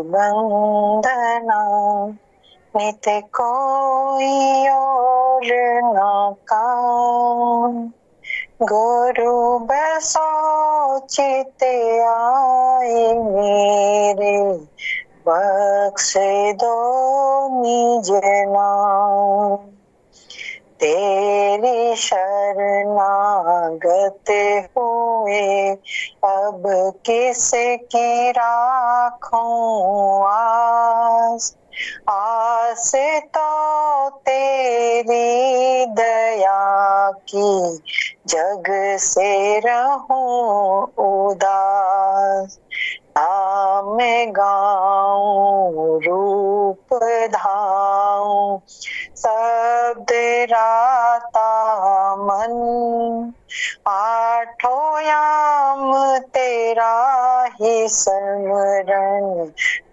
वंदना नित कोई और न काम, गुरु बसो चित आए मेरे, बख्श दो निज नाम। तेरी शरणागत हुए अब किसकी राखूं आस, आस तो तेरी दया की जग से रहूं उदास। नाम गाऊं रूप धाऊं शब्द राता मन, आठों याम तेरा ही स्मरण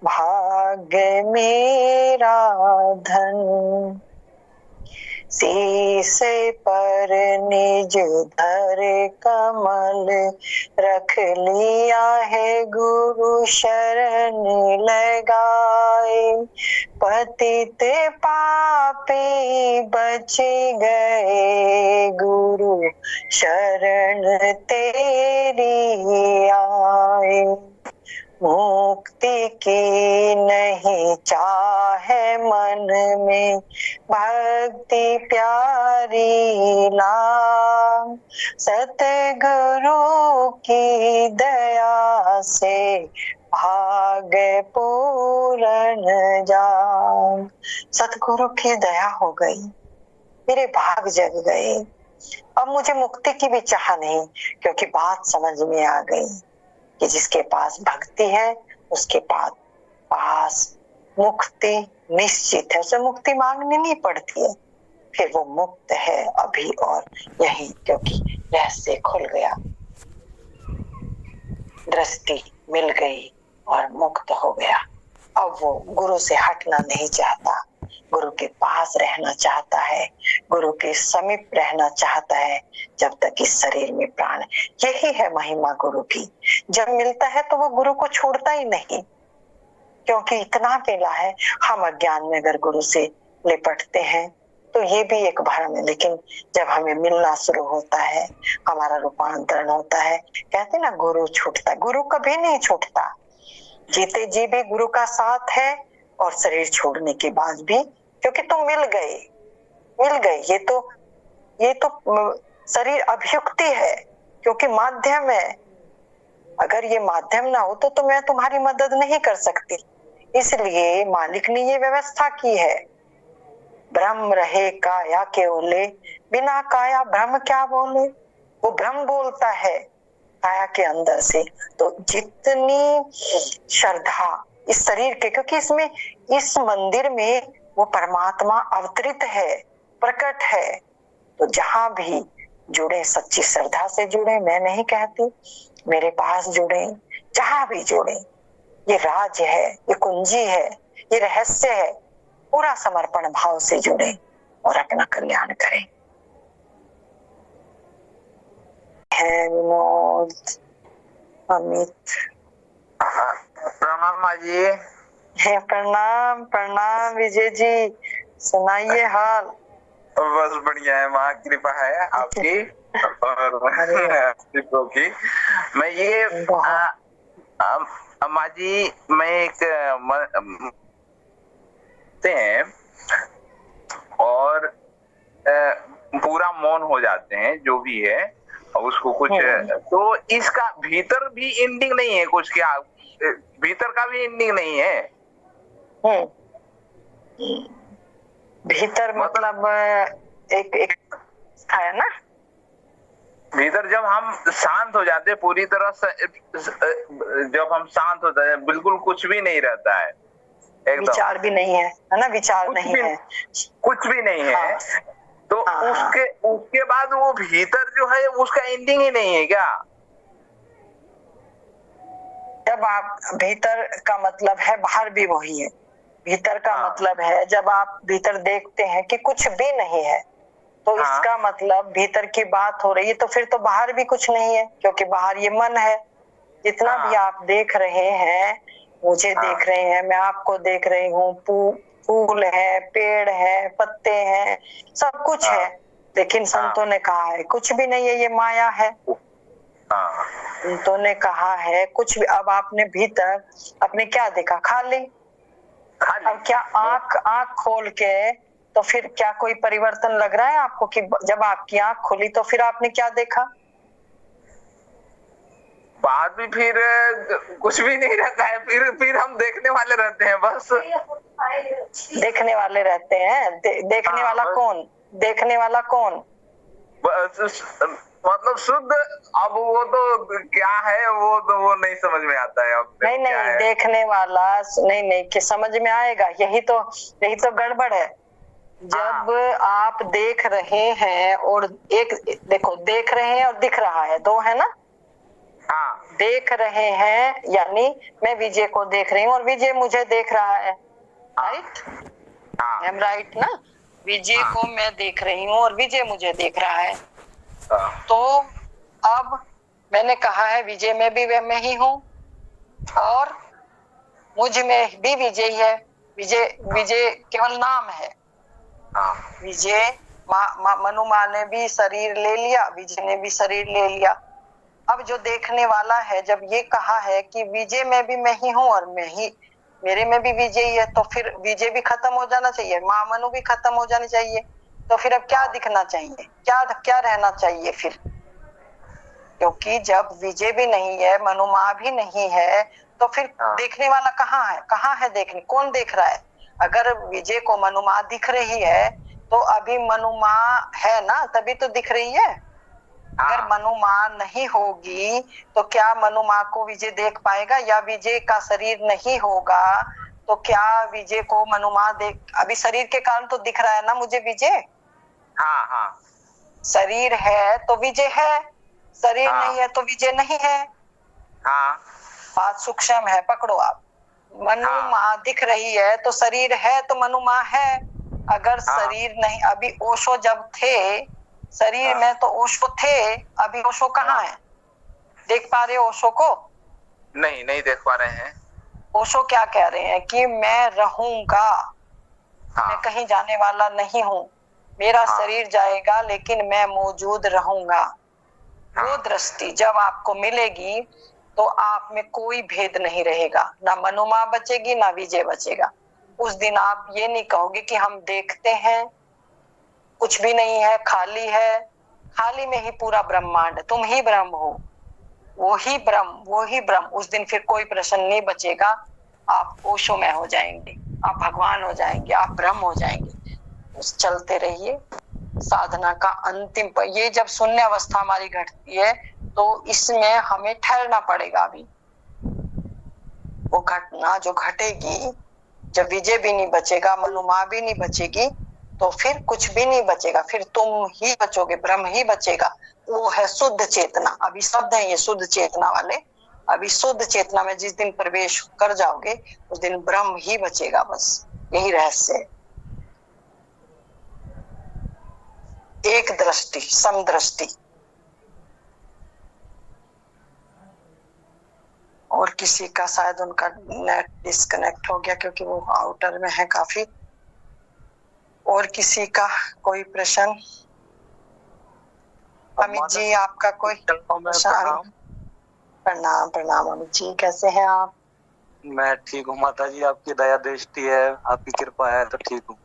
भाग्य मेरा धन। शीश पर निज धर कमल रख लिया है गुरु शरण लगाए, पतित पापी बच गए गुरु शरण तेरी आए। मुक्ति की नहीं चाहे मन में भक्ति प्यारी लाम, सतगुरु की दया से भाग पूरन जाम। सतगुरु की दया हो गई, मेरे भाग जग गए, अब मुझे मुक्ति की भी चाह नहीं, क्योंकि बात समझ में आ गई कि जिसके पास भक्ति है उसके पास मुक्ति निश्चित है, उसे मुक्ति मांगनी नहीं पड़ती है, फिर वो मुक्त है अभी और यही, क्योंकि रहस्य खुल गया, दृष्टि मिल गई और मुक्त हो गया। अब वो गुरु से हटना नहीं चाहता, गुरु के पास रहना चाहता है, गुरु के समीप रहना चाहता है जब तक इस शरीर में प्राण है। यही है महिमा गुरु की। जब मिलता है तो वो गुरु को छोड़ता ही नहीं, क्योंकि इतना मिला है। हम अज्ञान में अगर गुरु से लिपटते हैं तो ये भी एक भ्रम है, लेकिन जब हमें मिलना शुरू होता है, हमारा रूपांतरण होता है, कहते ना गुरु छूटता, गुरु कभी नहीं छूटता। जीते जी भी गुरु का साथ है और शरीर छोड़ने के बाद भी, क्योंकि तुम मिल गए। ये तो शरीर अभियुक्ति है, क्योंकि माध्यम है। अगर ये माध्यम ना हो तो मैं तुम्हारी मदद नहीं कर सकती, इसलिए मालिक ने ये व्यवस्था की है। ब्रह्म रहे काया के ओले, बिना काया ब्रह्म क्या बोले। वो ब्रह्म बोलता है काया के अंदर से। तो जितनी श्रद्धा इस शरीर के, क्योंकि इसमें इस मंदिर में वो परमात्मा अवतरित है, प्रकट है, तो जहां भी जुड़े सच्ची श्रद्धा से जुड़े, मैं नहीं कहती, मेरे पास जुड़े, जहां भी जुड़े, ये राज है, ये कुंजी है, ये रहस्य है, पूरा समर्पण भाव से जुड़े और अपना कल्याण करें। है विनोद, अमित। प्रणाम माँ जी। प्रणाम प्रणाम विजय जी, सुनाइए हाल। बस बढ़िया है, माँ कृपा है आपकी और की। मैं ये माँ जी, मैं एक हैं और पूरा मौन हो जाते हैं जो भी है, और उसको कुछ तो इसका भीतर भी एंडिंग नहीं है, कुछ क्या भीतर का भी एंडिंग नहीं है। भीतर मतलब एक है ना, भीतर जब हम शांत हो जाते पूरी तरह से, जब हम शांत हो जाते हैं, बिल्कुल कुछ भी नहीं रहता है, विचार भी नहीं है, है ना, विचार नहीं है, कुछ भी नहीं है। तो उसके बाद वो भीतर जो है उसका एंडिंग ही नहीं है क्या? जब आप भीतर का मतलब है, बाहर भी वही है। भीतर का मतलब है जब आप भीतर देखते हैं कि कुछ भी नहीं है, तो इसका मतलब भीतर की बात हो रही है, तो फिर तो बाहर भी कुछ नहीं है, क्योंकि बाहर ये मन है। जितना भी आप देख रहे हैं मुझे देख रहे हैं, मैं आपको देख रही हूँ, फूल है, पेड़ है, पत्ते हैं, सब कुछ है, लेकिन संतों ने कहा है कुछ भी नहीं है, ये माया है। संतों ने कहा है कुछ भी। अब आपने भीतर अपने क्या देखा? खाली। अब क्या आंख खोल के तो फिर क्या कोई परिवर्तन लग रहा है आपको कि जब आपकी आंख खुली तो फिर आपने क्या देखा? बाद भी फिर कुछ भी नहीं रहता है, फिर हम देखने वाले रहते हैं बस। देखने वाले रहते हैं। देखने वाला कौन? देखने वाला कौन? मतलब शुद्ध। अब वो तो क्या है, वो नहीं समझ में आता है अब। नहीं, देखने वाला नहीं कि समझ में आएगा। यही तो गड़बड़ है। जब आप देख रहे हैं और एक देखो, देख रहे हैं और दिख रहा है, दो है ना। देख रहे हैं यानी मैं विजय को देख रही हूँ और विजय मुझे देख रहा है। राइट? आई एम राइट ना? विजय को मैं देख रही हूँ और विजय मुझे देख रहा है। तो अब मैंने कहा है विजय में भी मैं ही हूँ और मुझ में भी विजय है। विजय केवल नाम है। विजय मनु माँ ने भी शरीर ले लिया, विजय ने भी शरीर ले लिया। अब जो देखने वाला है, जब ये कहा है कि विजय में भी मैं ही हूँ और मेरे में भी विजय है, तो फिर विजय भी खत्म हो जाना चाहिए, माँ मनु भी खत्म हो जानी चाहिए। तो फिर अब क्या दिखना चाहिए? क्या रहना चाहिए फिर? क्योंकि जब विजय भी नहीं है, मनु माँ भी नहीं है, तो फिर देखने वाला कहाँ है? कहाँ है देखने? कौन देख रहा है? अगर विजय को मनु माँ दिख रही है तो अभी मनु माँ है ना, तभी तो दिख रही है। अगर मनु माँ नहीं होगी तो क्या मनु माँ को विजय देख पाएगा? या विजय का शरीर नहीं होगा तो क्या विजय को मनु माँ देख? अभी शरीर के कारण तो दिख रहा है ना मुझे विजय। शरीर है तो विजय है, शरीर नहीं है तो विजय नहीं है। बात सूक्ष्म है, पकड़ो आप। मनु माँ दिख रही है तो शरीर है तो मनु माँ है। अगर शरीर नहीं, अभी ओशो जब थे शरीर में तो ओशो थे, अभी ओशो कहाँ है? देख पा रहे हो ओशो को? नहीं देख पा रहे हैं। ओशो क्या कह रहे हैं कि मैं रहूंगा, मैं कहीं जाने वाला नहीं हूँ, मेरा शरीर जाएगा लेकिन मैं मौजूद रहूंगा। वो दृष्टि जब आपको मिलेगी तो आप में कोई भेद नहीं रहेगा, ना मनु माँ बचेगी ना विजय बचेगा। उस दिन आप ये नहीं कहोगे कि हम देखते हैं, कुछ भी नहीं है, खाली है, खाली में ही पूरा ब्रह्मांड, तुम ही ब्रह्म हो, वो ही ब्रह्म। उस दिन फिर कोई प्रश्न नहीं बचेगा। आप ओशो में हो जाएंगे, आप भगवान हो जाएंगे, आप ब्रह्म हो जाएंगे। उस चलते रहिए साधना का अंतिम पर। ये जब शून्य अवस्था हमारी घटती है तो इसमें हमें ठहरना पड़ेगा। अभी वो घटना जो घटेगी, जब विजय भी नहीं बचेगा, मनु माँ भी नहीं बचेगी, तो फिर कुछ भी नहीं बचेगा, फिर तुम ही बचोगे, ब्रह्म ही बचेगा। वो है शुद्ध चेतना। अभी शब्द है ये शुद्ध चेतना वाले। अभी शुद्ध चेतना में जिस दिन प्रवेश कर जाओगे उस दिन ब्रह्म ही बचेगा, बस यही रहस्य है। एक दृष्टि, समदृष्टि। और किसी का शायद उनका नेट डिस्कनेक्ट हो गया क्योंकि वो आउटर में है काफी। और किसी का कोई प्रश्न? अमित जी आपका कोई प्रश्न? प्रणाम अमित जी, कैसे हैं आप? मैं ठीक हूँ माता जी, आपकी दया दृष्टि है, आपकी कृपा है तो ठीक हूँ।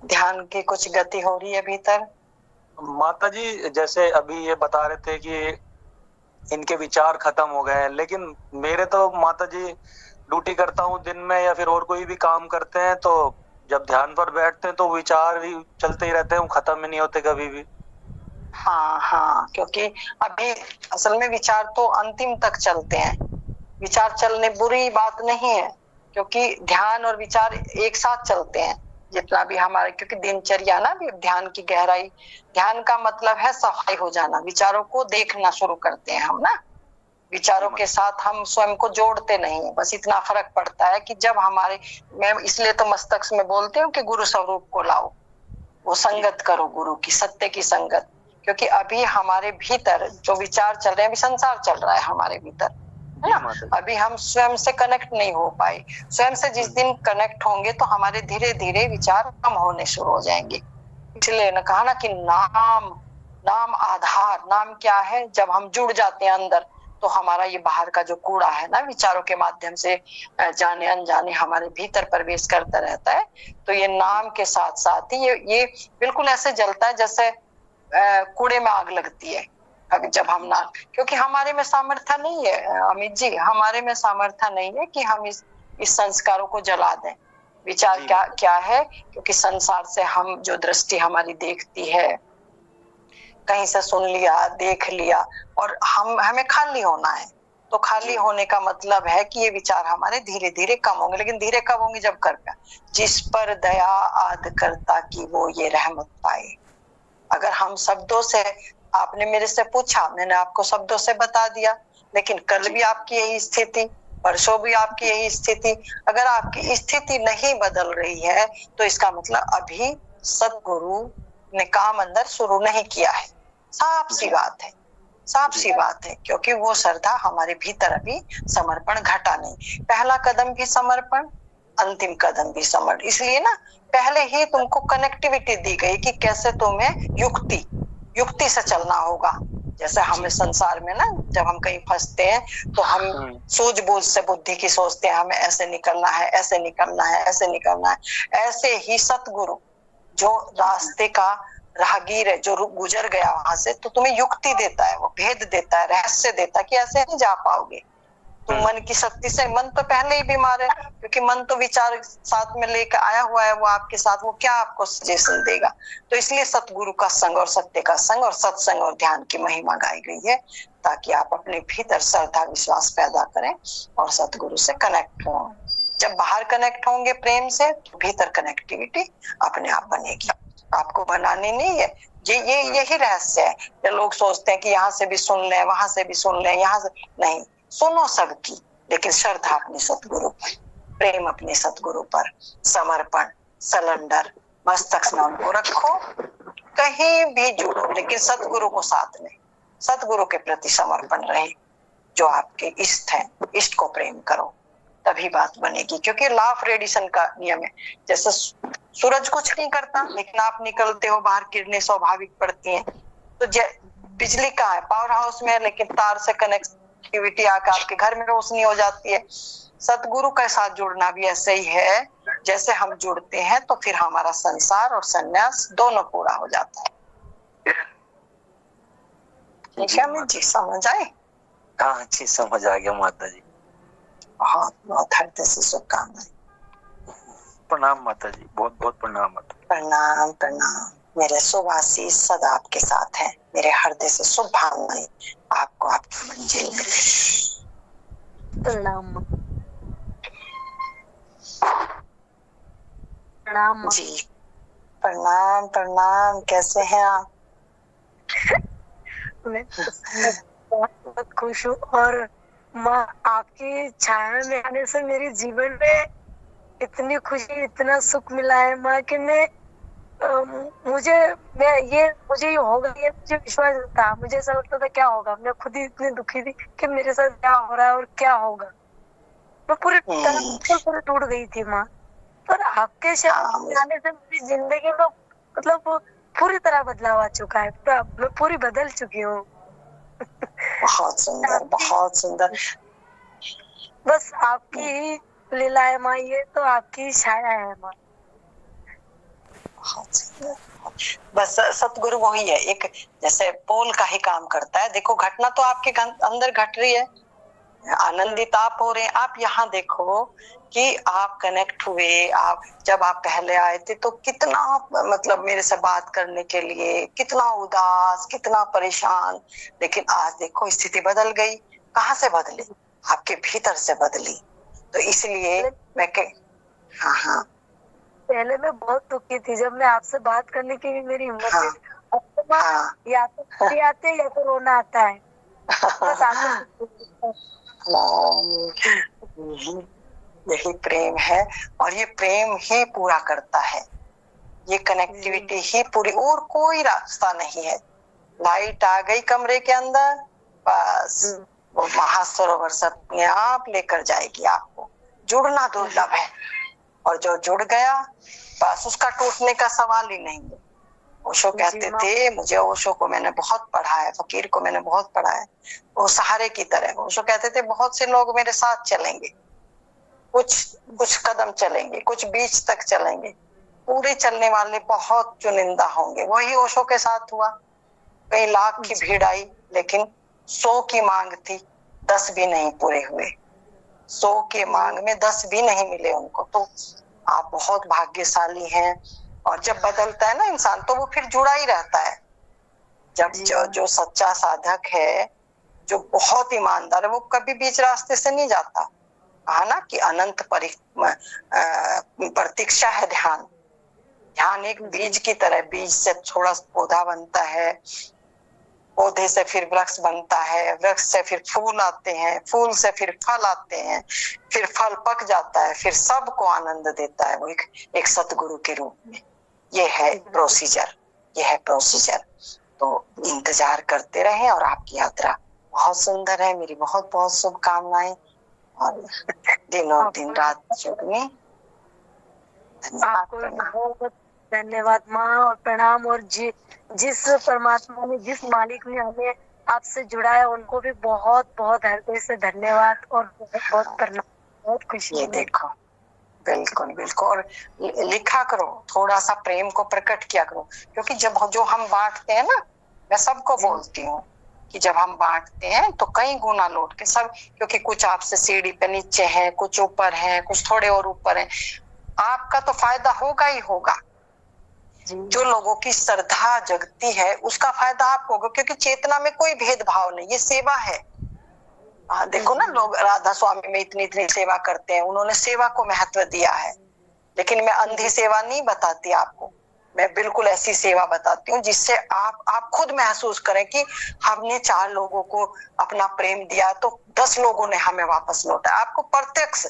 ध्यान की कुछ गति हो रही है भीतर? माता जी जैसे अभी ये बता रहे थे कि इनके विचार खत्म हो गए हैं, लेकिन मेरे तो माता जी ड्यूटी करता हूँ दिन में या फिर और कोई भी काम करते हैं तो जब ध्यान पर बैठते हैं तो विचार ही चलते ही रहते हैं, वो खत्म ही नहीं होते कभी भी। हाँ, क्योंकि अभी असल में विचार तो अंतिम तक चलते हैं। विचार चलने बुरी बात नहीं है, क्योंकि ध्यान और विचार एक साथ चलते हैं जितना भी हमारे, क्योंकि दिनचर्या ना भी ध्यान की गहराई। ध्यान का मतलब है सफाई हो जाना, विचारों को देखना शुरू करते हैं हम ना। विचारों के साथ हम स्वयं को जोड़ते नहीं है, बस इतना फर्क पड़ता है कि जब हमारे, मैं इसलिए तो मस्तक में बोलती हूँ कि गुरु स्वरूप को लाओ, वो संगत करो गुरु की, सत्य की संगत। क्योंकि अभी हमारे भीतर जो विचार चल रहे हैं, अभी संसार चल रहा है हमारे भीतर, है ना। अभी हम स्वयं से कनेक्ट नहीं हो पाए। स्वयं से जिस दिन कनेक्ट होंगे तो हमारे धीरे धीरे विचार कम होने शुरू हो जाएंगे। इसलिए न कहा ना कि नाम, नाम आधार, नाम क्या है, जब हम जुड़ जाते हैं अंदर तो हमारा ये बाहर का जो कूड़ा है ना, विचारों के माध्यम से जाने अनजाने हमारे भीतर प्रवेश करता रहता है। तो ये नाम के साथ साथ ही ये बिल्कुल ऐसे जलता है जैसे कूड़े में आग लगती है। अभी जब हम ना, क्योंकि हमारे में सामर्थ्य नहीं है अमित जी, हमारे में सामर्थ्य नहीं है कि हम इस संस्कारों को जला दें। विचार क्या क्या है, क्योंकि संसार से हम जो दृष्टि हमारी देखती है, कहीं से सुन लिया, देख लिया, और हमें खाली होना है। तो खाली होने का मतलब है कि ये विचार हमारे धीरे धीरे कम होंगे। लेकिन धीरे कब होंगे? जब करके जिस पर दया आद करता कि वो ये रहमत पाए। अगर हम शब्दों से, आपने मेरे से पूछा, मैंने आपको शब्दों से बता दिया, लेकिन कल भी आपकी यही स्थिति, परसों भी आपकी यही स्थिति। अगर आपकी स्थिति नहीं बदल रही है तो इसका मतलब अभी सतगुरु ने काम अंदर शुरू नहीं किया है। साफ सी बात है, साफ सी बात है, क्योंकि वो श्रद्धा हमारे भीतर अभी समर्पण घटा नहीं। पहला कदम भी समर्पण, अंतिम कदम भी समर्पण। इसलिए ना पहले ही तुमको कनेक्टिविटी दी गई कि कैसे तुम्हें युक्ति से चलना होगा। जैसे हमें संसार में ना, जब हम कहीं फंसते हैं तो हम सूझबूझ से बुद्धि की सोचते हैं, हमें ऐसे निकलना है, ऐसे निकलना है, ऐसे निकलना है। ऐसे ही सतगुरु जो रास्ते का राहगीर है, जो गुजर गया वहां से, तो तुम्हें युक्ति देता है, वो भेद देता है, रहस्य देता है कि ऐसे नहीं जा पाओगे तुम मन की शक्ति से। मन तो पहले ही बीमार है, क्योंकि मन तो विचार साथ में लेकर आया हुआ है वो आपके साथ, वो क्या आपको सजेशन देगा। तो इसलिए सतगुरु का संग और सत्य का संग और सत्संग और ध्यान की महिमा गाई गई है, ताकि आप अपने भीतर श्रद्धा विश्वास पैदा करें और सतगुरु से कनेक्ट हो। जब बाहर कनेक्ट होंगे प्रेम से, तो भीतर कनेक्टिविटी अपने आप बनेगी, आपको बनानी नहीं है। ये यही रहस्य है। जो लोग सोचते हैं कि यहाँ से भी सुन लें, वहां से भी सुन लें, यहाँ से नहीं, सुनो सबकी, लेकिन श्रद्धा अपने सतगुरु पर, प्रेम अपने सतगुरु पर, समर्पण, सरेंडर, मस्तक में उनको रखो, कहीं भी जुड़ो, लेकिन सतगुरु को साथ में, सतगुरु के प्रति समर्पण रहे। जो आपके इष्ट हैं, इष्ट को प्रेम करो, तभी बात बनेगी। क्योंकि लॉ ऑफ रेडिएशन का नियम है, जैसे सूरज कुछ नहीं करता, लेकिन आप निकलते हो बाहर, किरणें स्वाभाविक पड़ती हैं। तो बिजली कहाँ है? पावर हाउस में, लेकिन तार से कनेक्टिविटी आकर आपके घर में रोशनी हो जाती है। सतगुरु के साथ जुड़ना भी ऐसे ही है, जैसे हम जुड़ते हैं तो फिर हमारा संसार और संन्यास दोनों पूरा हो जाता है। ठीक है जी, समझ आए? हाँ जी, समझ आ गया माता जी। बहुत बहुत हृदय से शुभकामनाएं। प्रणाम माता जी, बहुत बहुत प्रणाम माता। प्रणाम प्रणाम। मेरे शुभ आशीष सदा आपके साथ है। मेरे हृदय से शुभ भावनाएं आपको आपकी मंजिल में। प्रणाम प्रणाम जी, प्रणाम प्रणाम। कैसे हैं आप? मैं बहुत खुश हूँ, और माँ आपकी छाया में आने से मेरे जीवन में इतनी खुशी, इतना सुख मिला है माँ, कि मुझे ये होगा, ये मुझे विश्वास था। मुझे ऐसा लगता था क्या होगा, मैं खुद ही इतनी दुखी थी कि मेरे साथ क्या हो रहा है और क्या होगा। मैं पूरी तरह टूट गई थी माँ, पर आपके शब्द आने से मेरी जिंदगी में मतलब पूरी तरह बदलाव आ चुका है। मैं पूरी बदल चुकी हूँ। बहुत सुंदर, बहुत सुंदर। बस आपकी ही लीला है माँ, ये तो आपकी छाया है माँ। बस सतगुरु वही है, एक जैसे पोल का ही काम करता है। देखो घटना तो आपके अंदर घट रही है, आनंदित आप हो रहे हैं। आप यहाँ देखो कि आप कनेक्ट हुए। आप जब आप पहले आए थे तो कितना मतलब मेरे से बात करने के लिए कितना उदास, कितना परेशान, लेकिन आज देखो स्थिति बदल गई। कहाँ से बदली? आपके भीतर से बदली। तो इसलिए मैं हाँ हाँ, पहले मैं बहुत दुखी थी, जब मैं आपसे बात करने की भी मेरी हिम्मत थी। अब तो या तो खुशी आती है या तो रोना आता है। बस यही प्रेम है, और ये प्रेम ही पूरा करता है। ये कनेक्टिविटी ही पूरी, और कोई रास्ता नहीं है। लाइट आ गई कमरे के अंदर, बस वो महासरोवर से अपने आप लेकर जाएगी आपको। जुड़ना दुर्लभ है, और जो जुड़ गया बस उसका टूटने का सवाल ही नहीं है। ओशो कहते थे, मुझे ओशो को मैंने बहुत पढ़ा है, फकीर को मैंने बहुत पढ़ा है, वो सहारे की तरह। ओशो कहते थे बहुत से लोग मेरे साथ चलेंगे, कुछ कदम चलेंगे, कुछ बीच तक चलेंगे, पूरे चलने वाले बहुत चुनिंदा होंगे। वही ओशो के साथ हुआ। कई लाख की भीड़ आई, लेकिन 100 की मांग थी, 10 भी नहीं पूरे हुए। 100 के मांग में 10 भी नहीं मिले उनको। तो आप बहुत भाग्यशाली हैं। और जब बदलता है ना इंसान, तो वो फिर जुड़ा ही रहता है। जब जो सच्चा साधक है, जो बहुत ईमानदार है, वो कभी बीच रास्ते से नहीं जाता। कहा ना कि अनंत प्रतीक्षा है ध्यान। ध्यान एक बीज की तरह, बीज से थोड़ा पौधा बनता है, पौधे से फिर वृक्ष बनता है, वृक्ष से फिर फूल आते हैं, फूल से फिर फल आते हैं, फिर फल पक जाता है, फिर सबको आनंद देता है वो एक सतगुरु के रूप में। ये है प्रोसीजर, ये है प्रोसीजर। तो इंतजार करते रहें, और आपकी यात्रा बहुत सुंदर है। मेरी बहुत बहुत शुभकामनाएं, और दिनों दिन रात जुगनी। आपको बहुत धन्यवाद माँ, और प्रणाम। और जिस परमात्मा ने, जिस मालिक ने हमें आपसे जुड़ाया, उनको भी बहुत बहुत हृदय से धन्यवाद और बहुत बहुत प्रणाम। बहुत खुशी। ये देखो, बिल्कुल बिल्कुल। और लिखा करो, थोड़ा सा प्रेम को प्रकट किया करो, क्योंकि जब जो हम बांटते हैं ना, मैं सबको बोलती हूँ कि जब हम बांटते हैं तो कई गुना लौट के सब, क्योंकि कुछ आपसे सीढ़ी पे नीचे है, कुछ ऊपर है, कुछ थोड़े और ऊपर है, आपका तो फायदा होगा ही होगा। जो लोगों की श्रद्धा जगती है उसका फायदा आपको होगा, क्योंकि चेतना में कोई भेदभाव नहीं, ये सेवा है। देखो ना, लोग राधा स्वामी में इतनी इतनी सेवा करते हैं, उन्होंने सेवा को महत्व दिया है। लेकिन मैं अंधी सेवा नहीं बताती आपको, मैं बिल्कुल ऐसी सेवा बताती हूँ जिससे आप खुद महसूस करें कि हमने 4 लोगों को अपना प्रेम दिया तो 10 लोगों ने हमें वापस लौटा। आपको प्रत्यक्ष,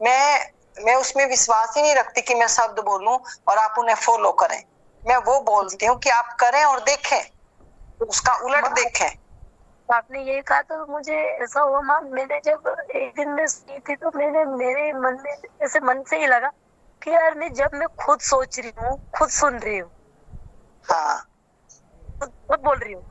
मैं उसमें विश्वास ही नहीं रखती कि मैं शब्द बोलूं और आप उन्हें फॉलो करें। मैं वो बोलती हूँ कि आप करें और देखें, उसका उलट देखें। आपने ये कहा तो मुझे ऐसा हुआ माँ, मैंने जब एक दिन में सुनी थी तो मेरे मन में ऐसे मन से ही लगा कि यार जब मैं खुद सोच रही हूँ, खुद सुन रही हूँ, हाँ, खुद बोल रही हूँ,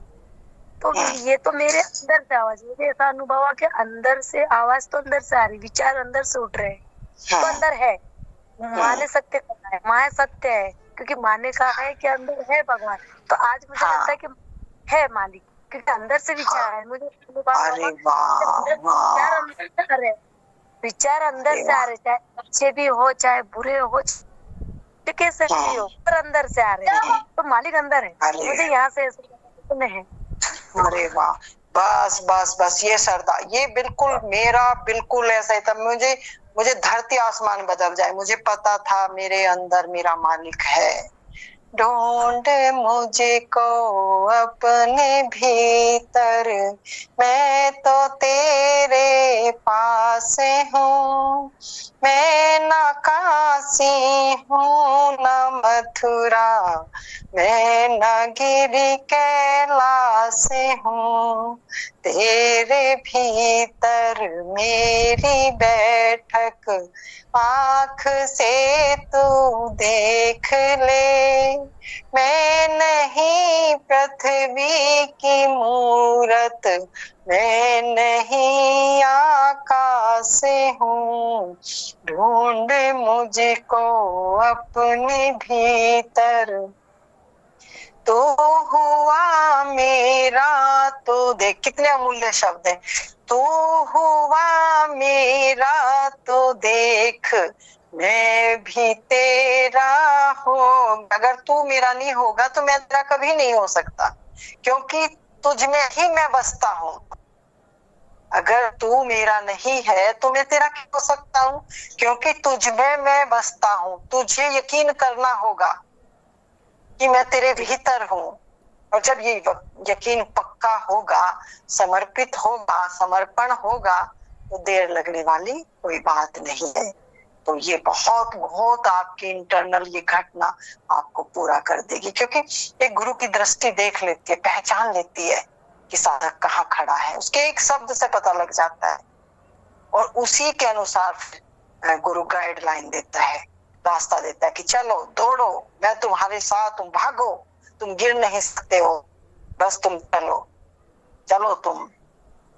तो ये तो मेरे अंदर से आवाज, मुझे ऐसा अनुभव हुआ कि अंदर से आवाज तो अंदर से आ रही, विचार अंदर से उठ रहे हैं, तो अंदर है। माँ ने सत्य कहा है, माँ सत्य है, क्योंकि माँ ने कहा है कि अंदर है भगवान। तो आज मुझे लगता है कि है मालिक, क्योंकि अंदर से विचार है। मुझे विचार अंदर से आ रहे, चाहे अच्छे भी हो चाहे बुरे हो, कैसे भी हो, पर अंदर से आ रहे हैं, तो मालिक अंदर है। मुझे यहाँ से है। अरे वाह, बस बस बस, ये श्रद्धा, ये बिल्कुल मेरा बिल्कुल ऐसा ही था। मुझे धरती आसमान बदल जाए, मुझे पता था मेरे अंदर मेरा मालिक है। ढूंढ मुझे को अपने भीतर, मैं तो तेरे पास हूँ। मैं न काशी हूँ न मथुरा, मैं न गिरी कैलाश हूँ। तेरे भीतर मेरी बैठक, आँख से तू देख ले। मैं नहीं पृथ्वी की मूरत, मैं नहीं आकाश हूँ। ढूंढ मुझको अपने भीतर, तो हुआ मेरा, तो देख कितने अमूल्य शब्द हैं। तो हुआ मेरा तो देख, मैं भी तेरा हो। अगर तू मेरा नहीं होगा तो मैं तेरा कभी नहीं हो सकता, क्योंकि तुझ में ही मैं बसता हूँ। अगर तू मेरा नहीं है तो मैं तेरा क्या हो सकता हूँ, क्योंकि तुझ में मैं बसता हूँ। तुझे यकीन करना होगा कि मैं तेरे भीतर हूँ, और जब ये यकीन पक्का होगा, समर्पित होगा, समर्पण होगा, तो देर लगने वाली कोई बात नहीं है। तो ये बहुत बहुत आपकी इंटरनल ये घटना आपको पूरा कर देगी, क्योंकि एक गुरु की दृष्टि देख लेती है, पहचान लेती है कि साधक कहाँ खड़ा है, उसके एक शब्द से पता लग जाता है। और उसी के अनुसार गुरु गाइडलाइन देता है, रास्ता देता है कि चलो दौड़ो, मैं तुम्हारे साथ, तुम भागो, तुम गिर नहीं सकते हो, बस तुम चलो चलो तुम।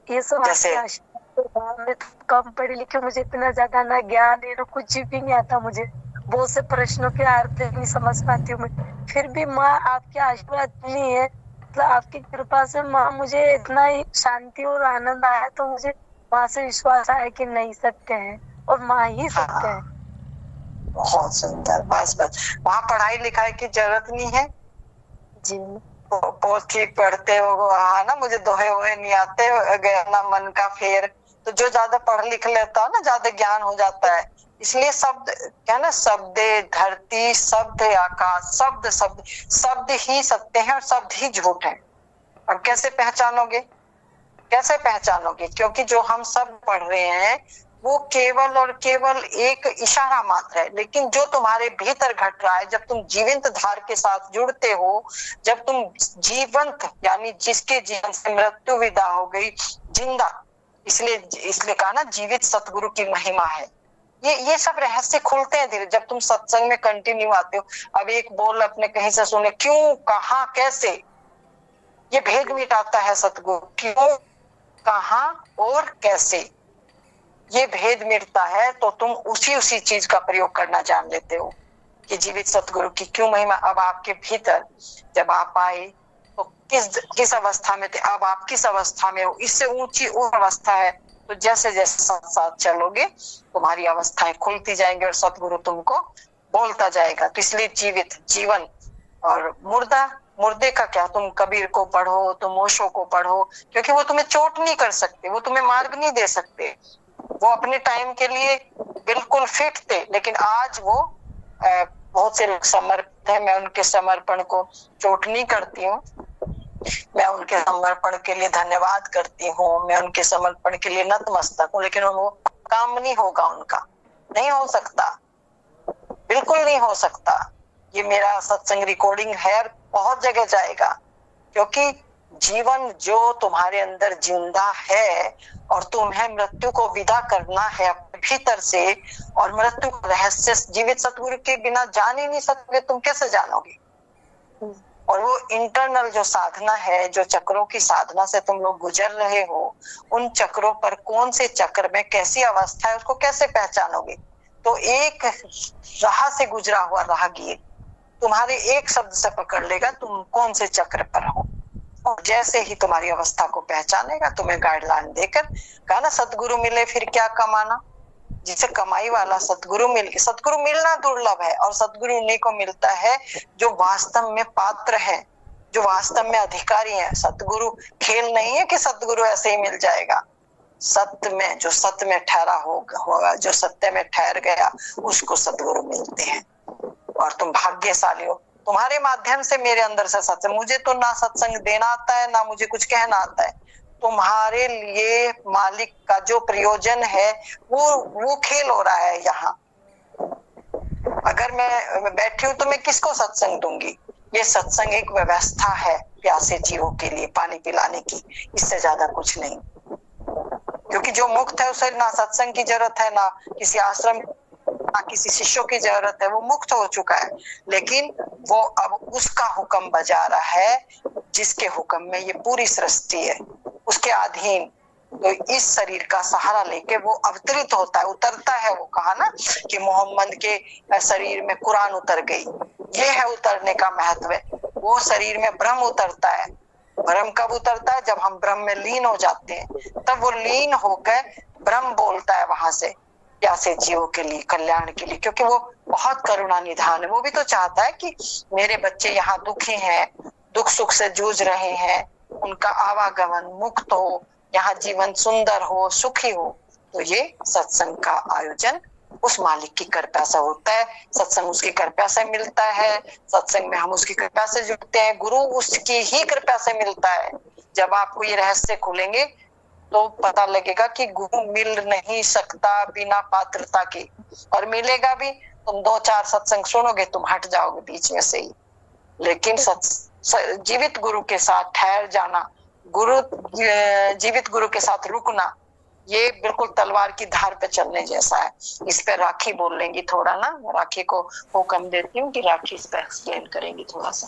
ये सब जैसे मैं तो कम पढ़ी लिखी, मुझे इतना ज्यादा ना ज्ञान है ना कुछ भी नहीं आता। मुझे बहुत से प्रश्नों के अर्थ नहीं समझ पाती हूँ मैं, फिर भी माँ आपके आशीर्वाद इतनी है, मतलब आपकी कृपा से माँ मुझे इतना ही शांति और आनंद आया, तो मुझे माँ से विश्वास आया कि नहीं सत्य है और माँ ही सत्य है। बहुत सुंदर। बस बस वहाँ पढ़ाई लिखाई की जरूरत नहीं है। जी पोथी पढ़ते हो, हाँ ना, मुझे दोहे वोहे नहीं आते, गया ना मन का फेर। तो जो ज्यादा पढ़ लिख लेता है ना, ज्यादा ज्ञान हो जाता है। इसलिए शब्द क्या ना, शब्द धरती, शब्द आकाश, शब्द शब्द शब्द ही सत्य है और शब्द ही झूठ है। अब कैसे पहचानोगे, कैसे पहचानोगे? क्योंकि जो हम सब पढ़ रहे हैं वो केवल और केवल एक इशारा मात्र है, लेकिन जो तुम्हारे भीतर घट रहा है, जब तुम जीवंत धार के साथ जुड़ते हो, जब तुम जीवंत यानी जिसके जीवन से मृत्यु विदा हो गई, जिंदा, इसलिए कहा ना जीवित सतगुरु की महिमा है। ये सब रहस्य खुलते हैं धीरे, जब तुम सत्संग में कंटिन्यू आते हो। अब एक बोल अपने कहीं से सुने, क्यों, कहाँ, कैसे, ये भेद मिटाता है सतगुरु। क्यों, कहाँ और कैसे, ये भेद मिटता है तो तुम उसी चीज का प्रयोग करना जान लेते हो कि जीवित सतगुरु की क्यों महिमा। अब आपके भीतर जब आप आए तो किस अवस्था में थे, अब आप किस अवस्था में हो, इससे ऊंची और अवस्था है। तो जैसे जैसे साथ साथ चलोगे तुम्हारी अवस्थाएं खुलती जाएंगी और सतगुरु तुमको बोलता जाएगा। तो इसलिए जीवित, जीवन और मुर्दा, मुर्दे का क्या, तुम कबीर को पढ़ो, तुम ओशो को पढ़ो, क्योंकि वो तुम्हें चोट नहीं कर सकते, वो तुम्हें मार्ग नहीं दे सकते। वो अपने टाइम के लिए बिल्कुल फिट थे, लेकिन आज वो बहुत से लोग समर्पित है। मैं उनके समर्पण को चोट नहीं करती हूँ, मैं उनके समर्पण के लिए धन्यवाद करती हूँ, मैं उनके समर्पण के लिए नतमस्तक हूँ, लेकिन वो काम नहीं होगा, उनका नहीं हो सकता, बिल्कुल नहीं हो सकता। ये मेरा सत्संग रिकॉर्डिंग है, बहुत जगह जाएगा, क्योंकि जीवन जो तुम्हारे अंदर जिंदा है और तुम्हें मृत्यु को विदा करना है अपने भीतर से, और मृत्यु का रहस्य जीवित सतगुरु के बिना जान ही नहीं सकते, तुम कैसे जानोगे? और वो इंटरनल जो साधना है, जो चक्रों की साधना से तुम लोग गुजर रहे हो, उन चक्रों पर कौन से चक्र में कैसी अवस्था है, उसको कैसे पहचानोगे? तो एक राह से गुजरा हुआ राहगीर तुम्हारे एक शब्द से पकड़ लेगा तुम कौन से चक्र पर हो, और जैसे ही तुम्हारी अवस्था को पहचानेगा, तुम्हें गाइडलाइन देकर, कहा ना सतगुरु मिले फिर क्या कमाना, जिसे कमाई वाला सतगुरु मिलना दुर्लभ है, और सतगुरु उन्हीं को मिलता है जो वास्तव में पात्र है, जो वास्तव में अधिकारी है। सतगुरु खेल नहीं है कि सतगुरु ऐसे ही मिल जाएगा। सत्य में, जो सत्य में ठहरा होगा, जो सत्य में ठहर गया, उसको सतगुरु मिलते हैं। और तुम भाग्यशाली हो, तुम्हारे माध्यम से मेरे अंदर से सत्संग, मुझे तो ना सत्संग देना आता है, ना मुझे कुछ कहना आता है। तुम्हारे लिए मालिक का जो प्रयोजन है वो खेल हो रहा है यहाँ। अगर मैं बैठी हूं तो मैं किसको सत्संग दूंगी? ये सत्संग एक व्यवस्था है प्यासे जीवों के लिए पानी पिलाने की, इससे ज्यादा कुछ नहीं। क्योंकि जो मुक्त है उसे ना सत्संग की जरूरत है, ना किसी आश्रम, ना किसी शिष्यों की जरूरत है, वो मुक्त हो चुका है। लेकिन वो अब उसका हुक्म बजा रहा है जिसके हुक्म में ये पूरी सृष्टि है, उसके अधीन। तो इस शरीर का सहारा लेके वो अवतरित होता है, उतरता है। वो कहा ना कि मोहम्मद के शरीर में कुरान उतर गई, ये है उतरने का महत्व। वो शरीर में ब्रह्म उतरता है। ब्रह्म कब उतरता है? जब हम ब्रह्म में लीन हो जाते हैं, तब वो लीन होकर ब्रह्म बोलता है वहां से प्यासे जीवों के लिए, कल्याण के लिए, क्योंकि वो बहुत करुणा निधान है। वो भी तो चाहता है कि मेरे बच्चे यहाँ दुखी हैं, दुख सुख से जूझ रहे हैं, उनका आवागमन मुक्त हो, यहाँ जीवन सुंदर हो, सुखी हो। तो ये सत्संग का आयोजन उस मालिक की कृपा से होता है, सत्संग उसकी कृपा से मिलता है, सत्संग में हम उसकी कृपा से जुड़ते हैं, गुरु उसकी ही कृपा से मिलता है। जब आपको ये रहस्य खुलेंगे तो पता लगेगा कि गुरु मिल नहीं सकता बिना पात्रता के, और मिलेगा भी तुम 2-4 सत्संग सुनोगे तुम हट जाओगे बीच में से ही। लेकिन जीवित गुरु के साथ ठहर जाना गुरु जीवित गुरु के साथ रुकना, ये बिल्कुल तलवार की धार पे चलने जैसा है। इस पे राखी बोल लेंगी थोड़ा ना, राखी को हुक्म देती हूँ कि राखी इस पे एक्सप्लेन करेंगी थोड़ा सा।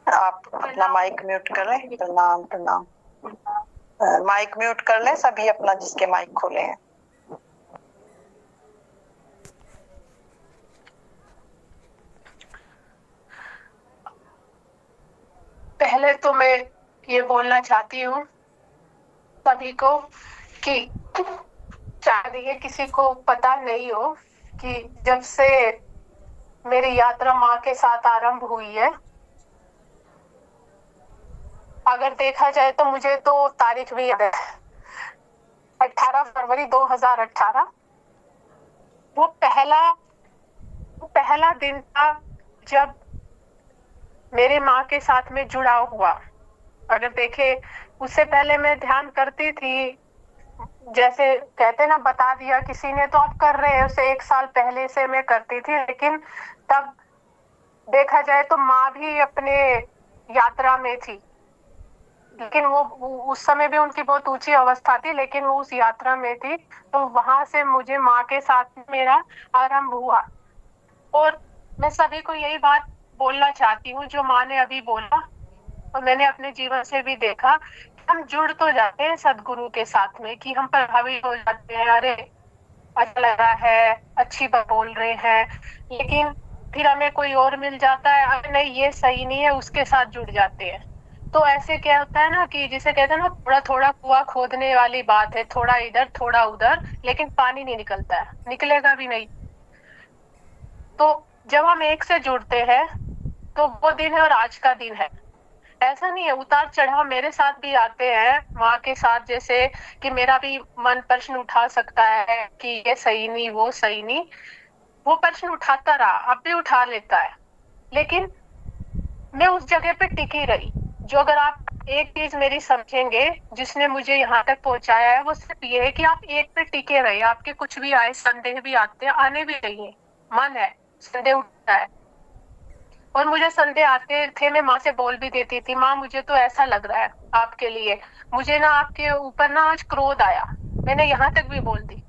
आप अपना माइक म्यूट कर लें। प्रणाम प्रणाम। माइक म्यूट कर लें सभी अपना, जिसके माइक खोले हैं। पहले तो मैं ये बोलना चाहती हूँ सभी को कि शायद ये किसी को पता नहीं हो कि जब से मेरी यात्रा माँ के साथ आरंभ हुई है, अगर देखा जाए तो मुझे तो तारीख भी याद है, 18 फरवरी 2018 वो पहला दिन था जब मेरे माँ के साथ में जुड़ाव हुआ। अगर देखे उससे पहले मैं ध्यान करती थी, जैसे कहते ना, बता दिया किसी ने तो आप कर रहे हैं, उसे 1 साल पहले से मैं करती थी, लेकिन तब देखा जाए तो माँ भी अपने यात्रा में थी, लेकिन वो उस समय भी उनकी बहुत ऊंची अवस्था थी, लेकिन वो उस यात्रा में थी। तो वहां से मुझे माँ के साथ मेरा आरंभ हुआ। और मैं सभी को यही बात बोलना चाहती हूँ जो माँ ने अभी बोला, और मैंने अपने जीवन से भी देखा, हम जुड़ तो जाते हैं सदगुरु के साथ में कि हम प्रभावित हो जाते हैं, अरे अच्छा लग रहा है, अच्छी बात बोल रहे हैं, लेकिन फिर हमें कोई और मिल जाता है, अरे नहीं ये सही नहीं है, उसके साथ जुड़ जाते हैं। तो ऐसे क्या होता है ना कि जिसे कहते हैं ना, थोड़ा थोड़ा कुआं खोदने वाली बात है, थोड़ा इधर थोड़ा उधर, लेकिन पानी नहीं निकलता है, निकलेगा भी नहीं। तो जब हम एक से जुड़ते हैं तो वो दिन है और आज का दिन है। ऐसा नहीं है, उतार चढ़ाव मेरे साथ भी आते हैं माँ के साथ, जैसे कि मेरा भी मन प्रश्न उठा सकता है कि ये सही नहीं वो सही नहीं, वो प्रश्न उठाता रहा, अब भी उठा लेता है, लेकिन मैं उस जगह पे टिकी रही। जो अगर आप एक चीज मेरी समझेंगे जिसने मुझे यहाँ तक पहुंचाया है, वो सिर्फ ये है कि आप एक पे टिके रहिए। आपके कुछ भी आए, संदेह भी आते हैं, आने भी चाहिए, मन है, संदेह उठता है, और मुझे संदेह आते थे, मैं माँ से बोल भी देती थी, माँ मुझे तो ऐसा लग रहा है आपके लिए, मुझे ना आपके ऊपर ना आज क्रोध आया, मैंने यहाँ तक भी बोल दी,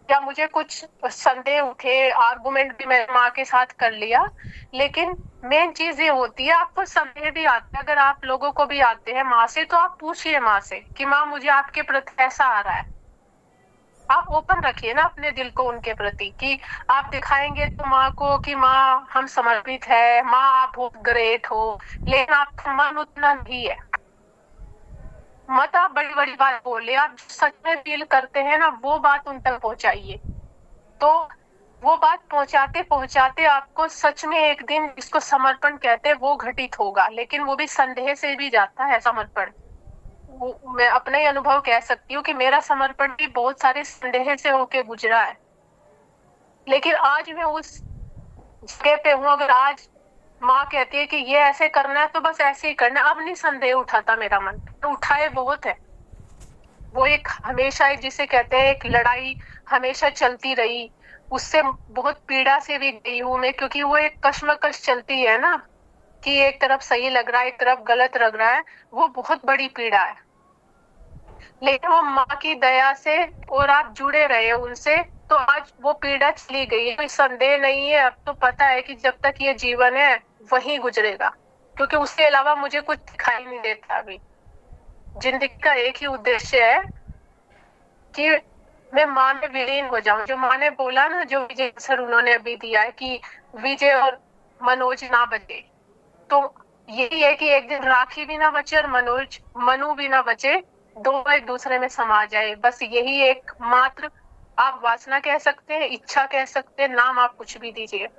या मुझे कुछ संदेह उठे, आर्गुमेंट भी मैंने माँ के साथ कर लिया। लेकिन मेन चीज ये होती है, आपको संदेह भी आते हैं, अगर आप लोगों को भी आते हैं माँ से, तो आप पूछिए माँ से कि माँ मुझे आपके प्रति ऐसा आ रहा है। आप ओपन रखिए ना अपने दिल को उनके प्रति, कि आप दिखाएंगे तो माँ को कि माँ हम समर्पित है, माँ आप बहुत ग्रेट हो, लेकिन आपका मन उतना नहीं है। मत आप बड़ी बड़ी बात बोले, आप सच में फील करते हैं ना, वो बात उन तक पहुंचाइए। तो वो बात पहुंचाते पहुंचाते आपको सच में एक दिन, जिसको समर्पण कहते हैं, वो घटित होगा। लेकिन वो भी संदेह से भी जाता है समर्पण। मैं अपना ही अनुभव कह सकती हूँ कि मेरा समर्पण भी बहुत सारे संदेह से होके गुजरा है, लेकिन आज मैं उस जगह पे हूँ। अगर आज माँ कहती है कि ये ऐसे करना है तो बस ऐसे ही करना है, अब नहीं संदेह उठाता मेरा मन, तो उठाए बहुत है। वो एक हमेशा एक, जिसे कहते हैं एक लड़ाई हमेशा चलती रही, उससे बहुत पीड़ा से भी गई हूँ मैं, क्योंकि वो एक कश्मकश चलती है ना, कि एक तरफ सही लग रहा है, एक तरफ गलत लग रहा है, वो बहुत बड़ी पीड़ा है। लेकिन वो माँ की दया से और आप जुड़े रहे उनसे, तो आज वो पीड़ा चली गई है, कोई संदेह नहीं है। अब तो पता है कि जब तक ये जीवन है वही गुजरेगा, क्योंकि उसके अलावा मुझे कुछ दिखाई नहीं देता। अभी जिंदगी का एक ही उद्देश्य है कि मैं माँ में विलीन हो जाऊं। जो माँ ने बोला ना, जो विजय सर उन्होंने अभी दिया है कि विजय और मनोज ना बचे, तो यही है कि एक दिन राखी भी ना बचे और मनु भी ना बचे, दोनों एक दूसरे में समा जाए। बस यही एक मात्र, आप वासना कह सकते हैं, इच्छा कह सकते हैं, नाम आप कुछ भी दीजिए,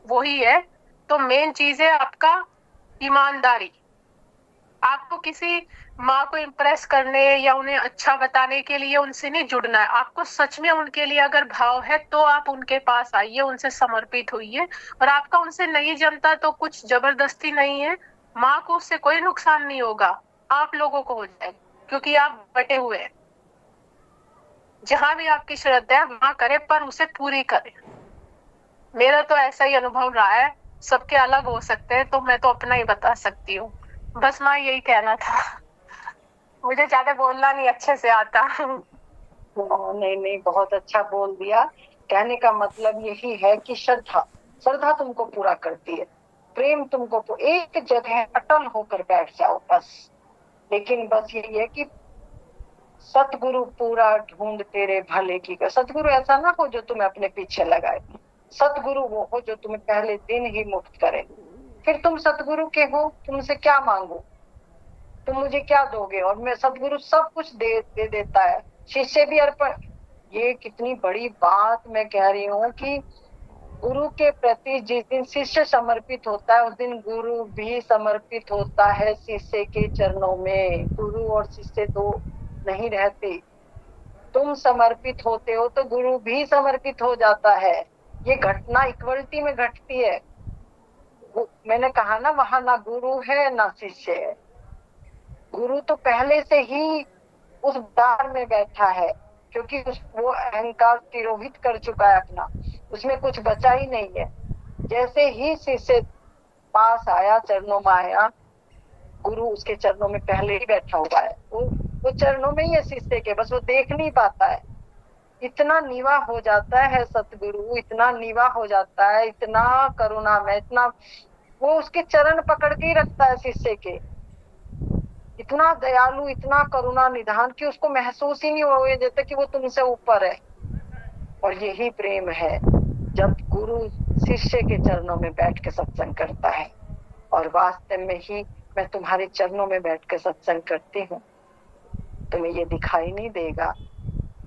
वही है। तो मेन चीज है आपका ईमानदारी। आपको किसी माँ को इम्प्रेस करने या उन्हें अच्छा बताने के लिए उनसे नहीं जुड़ना है। आपको सच में उनके लिए अगर भाव है तो आप उनके पास आइए, उनसे समर्पित होइए। और आपका उनसे नहीं जमता तो कुछ जबरदस्ती नहीं है, माँ को उससे कोई नुकसान नहीं होगा, आप लोगों को हो जाएगा, क्योंकि आप बटे हुए हैं। जहां भी आपकी श्रद्धा है वहां करे, पर उसे पूरी करे। मेरा तो ऐसा ही अनुभव रहा है, सबके अलग हो सकते हैं, तो मैं तो अपना ही बता सकती हूँ। बस माँ यही कहना था, मुझे ज्यादा बोलना नहीं अच्छे से आता। नहीं नहीं, बहुत अच्छा बोल दिया। कहने का मतलब यही है कि श्रद्धा, श्रद्धा तुमको पूरा करती है, प्रेम तुमको एक जगह अटल होकर बैठ जाओ बस। लेकिन बस यही है कि सतगुरु पूरा ढूंढ तेरे भले की कर। सतगुरु ऐसा ना हो जो तुम्हें अपने पीछे लगाए, सतगुरु वो हो जो तुम्हें पहले दिन ही मुक्त करे। फिर तुम सतगुरु के हो, तुमसे क्या मांगो, तुम मुझे क्या दोगे? और मैं, सतगुरु सब कुछ दे देता है, शिष्य भी अर्पण। ये कितनी बड़ी बात मैं कह रही हूँ कि गुरु के प्रति जिस दिन शिष्य समर्पित होता है, उस दिन गुरु भी समर्पित होता है शिष्य के चरणों में। गुरु और शिष्य दो नहीं रहते, तुम समर्पित होते हो तो गुरु भी समर्पित हो जाता है। ये घटना इक्वलिटी में घटती है। मैंने कहा ना, वहां ना गुरु है ना शिष्य है। गुरु तो पहले से ही उस दार में बैठा है, क्योंकि वो अहंकार तिरोहित कर चुका है अपना, उसमें कुछ बचा ही नहीं है। जैसे ही शिष्य पास आया, चरणों में आया, गुरु उसके चरणों में पहले ही बैठा हुआ है। वो चरणों में ही है शिष्य के, बस वो देख नहीं पाता है। इतना नीवा हो जाता है सतगुरु, इतना नीवा हो जाता है, इतना करुणा में, इतना वो उसके चरण पकड़ के ही रखता है शिष्य के। इतना दयालु, इतना करुणा निधान कि उसको महसूस ही नहीं हुए देता कि वो तुमसे ऊपर है। और यही प्रेम है, जब गुरु शिष्य के चरणों में बैठ के सत्संग करता है। और वास्तव में ही मैं तुम्हारे चरणों में बैठ के सत्संग करती हूँ, तुम्हें ये दिखाई नहीं देगा,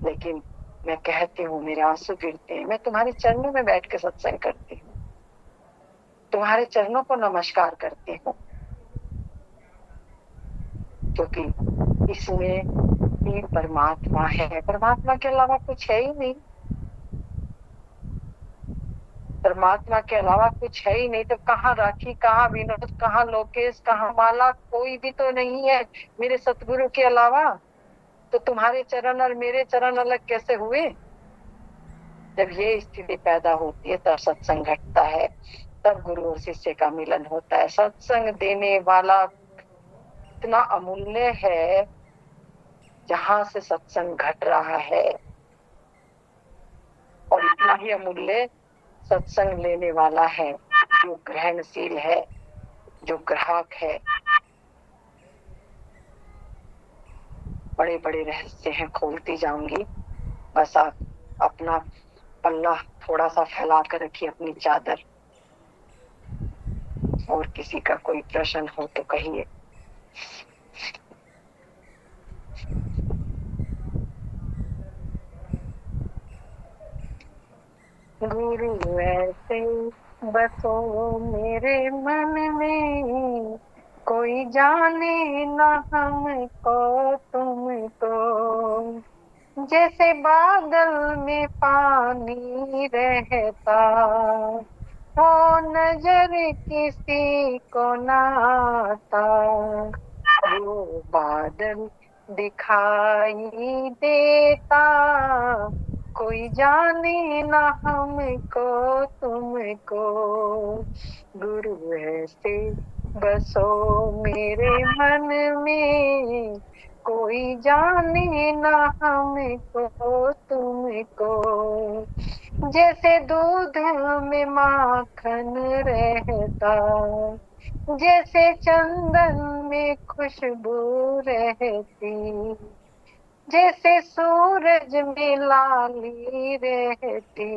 लेकिन मैं कहती हूँ, मेरे आंसू गिरते हैं। मैं तुम्हारे चरणों में बैठ के सत्संग करती हूँ, तुम्हारे चरणों को नमस्कार करती हूँ, क्योंकि इसमें ही परमात्मा है। परमात्मा के अलावा कुछ है ही नहीं, परमात्मा के अलावा कुछ है ही नहीं। तो कहाँ राखी, कहाँ विनोद, कहाँ लोकेश, कहाँ माला, कोई भी तो नहीं है मेरे सतगुरु के अलावा। तो तुम्हारे चरण और मेरे चरण अलग कैसे हुए? जब ये स्थिति पैदा होती है, तब सत्संग घटता है, तब गुरु और शिष्य का मिलन होता है। सत्संग देने वाला इतना अमूल्य है, जहां से सत्संग घट रहा है, और इतना ही अमूल्य सत्संग लेने वाला है, जो ग्रहणशील है, जो ग्राहक है। बड़े बड़े रहस्य हैं, खोलती जाऊंगी। बस आप अपना पल्ला थोड़ा सा फैला कर रखिए, अपनी चादर। और किसी का कोई प्रश्न हो तो कहिए। गुरु ऐसे बसो मेरे मन में, कोई जाने ना हमको तुमको। जैसे बादल में पानी रहता, हो नजर किसी को ना आता। वो बादल दिखाई देता, कोई जाने ना हमको तुमको। गुरु ऐसे बसो मेरे मन में, कोई जाने ना हमको तुमको। जैसे दूध में माखन रहता, जैसे चंदन में खुशबू रहती, जैसे सूरज में लाली रहती।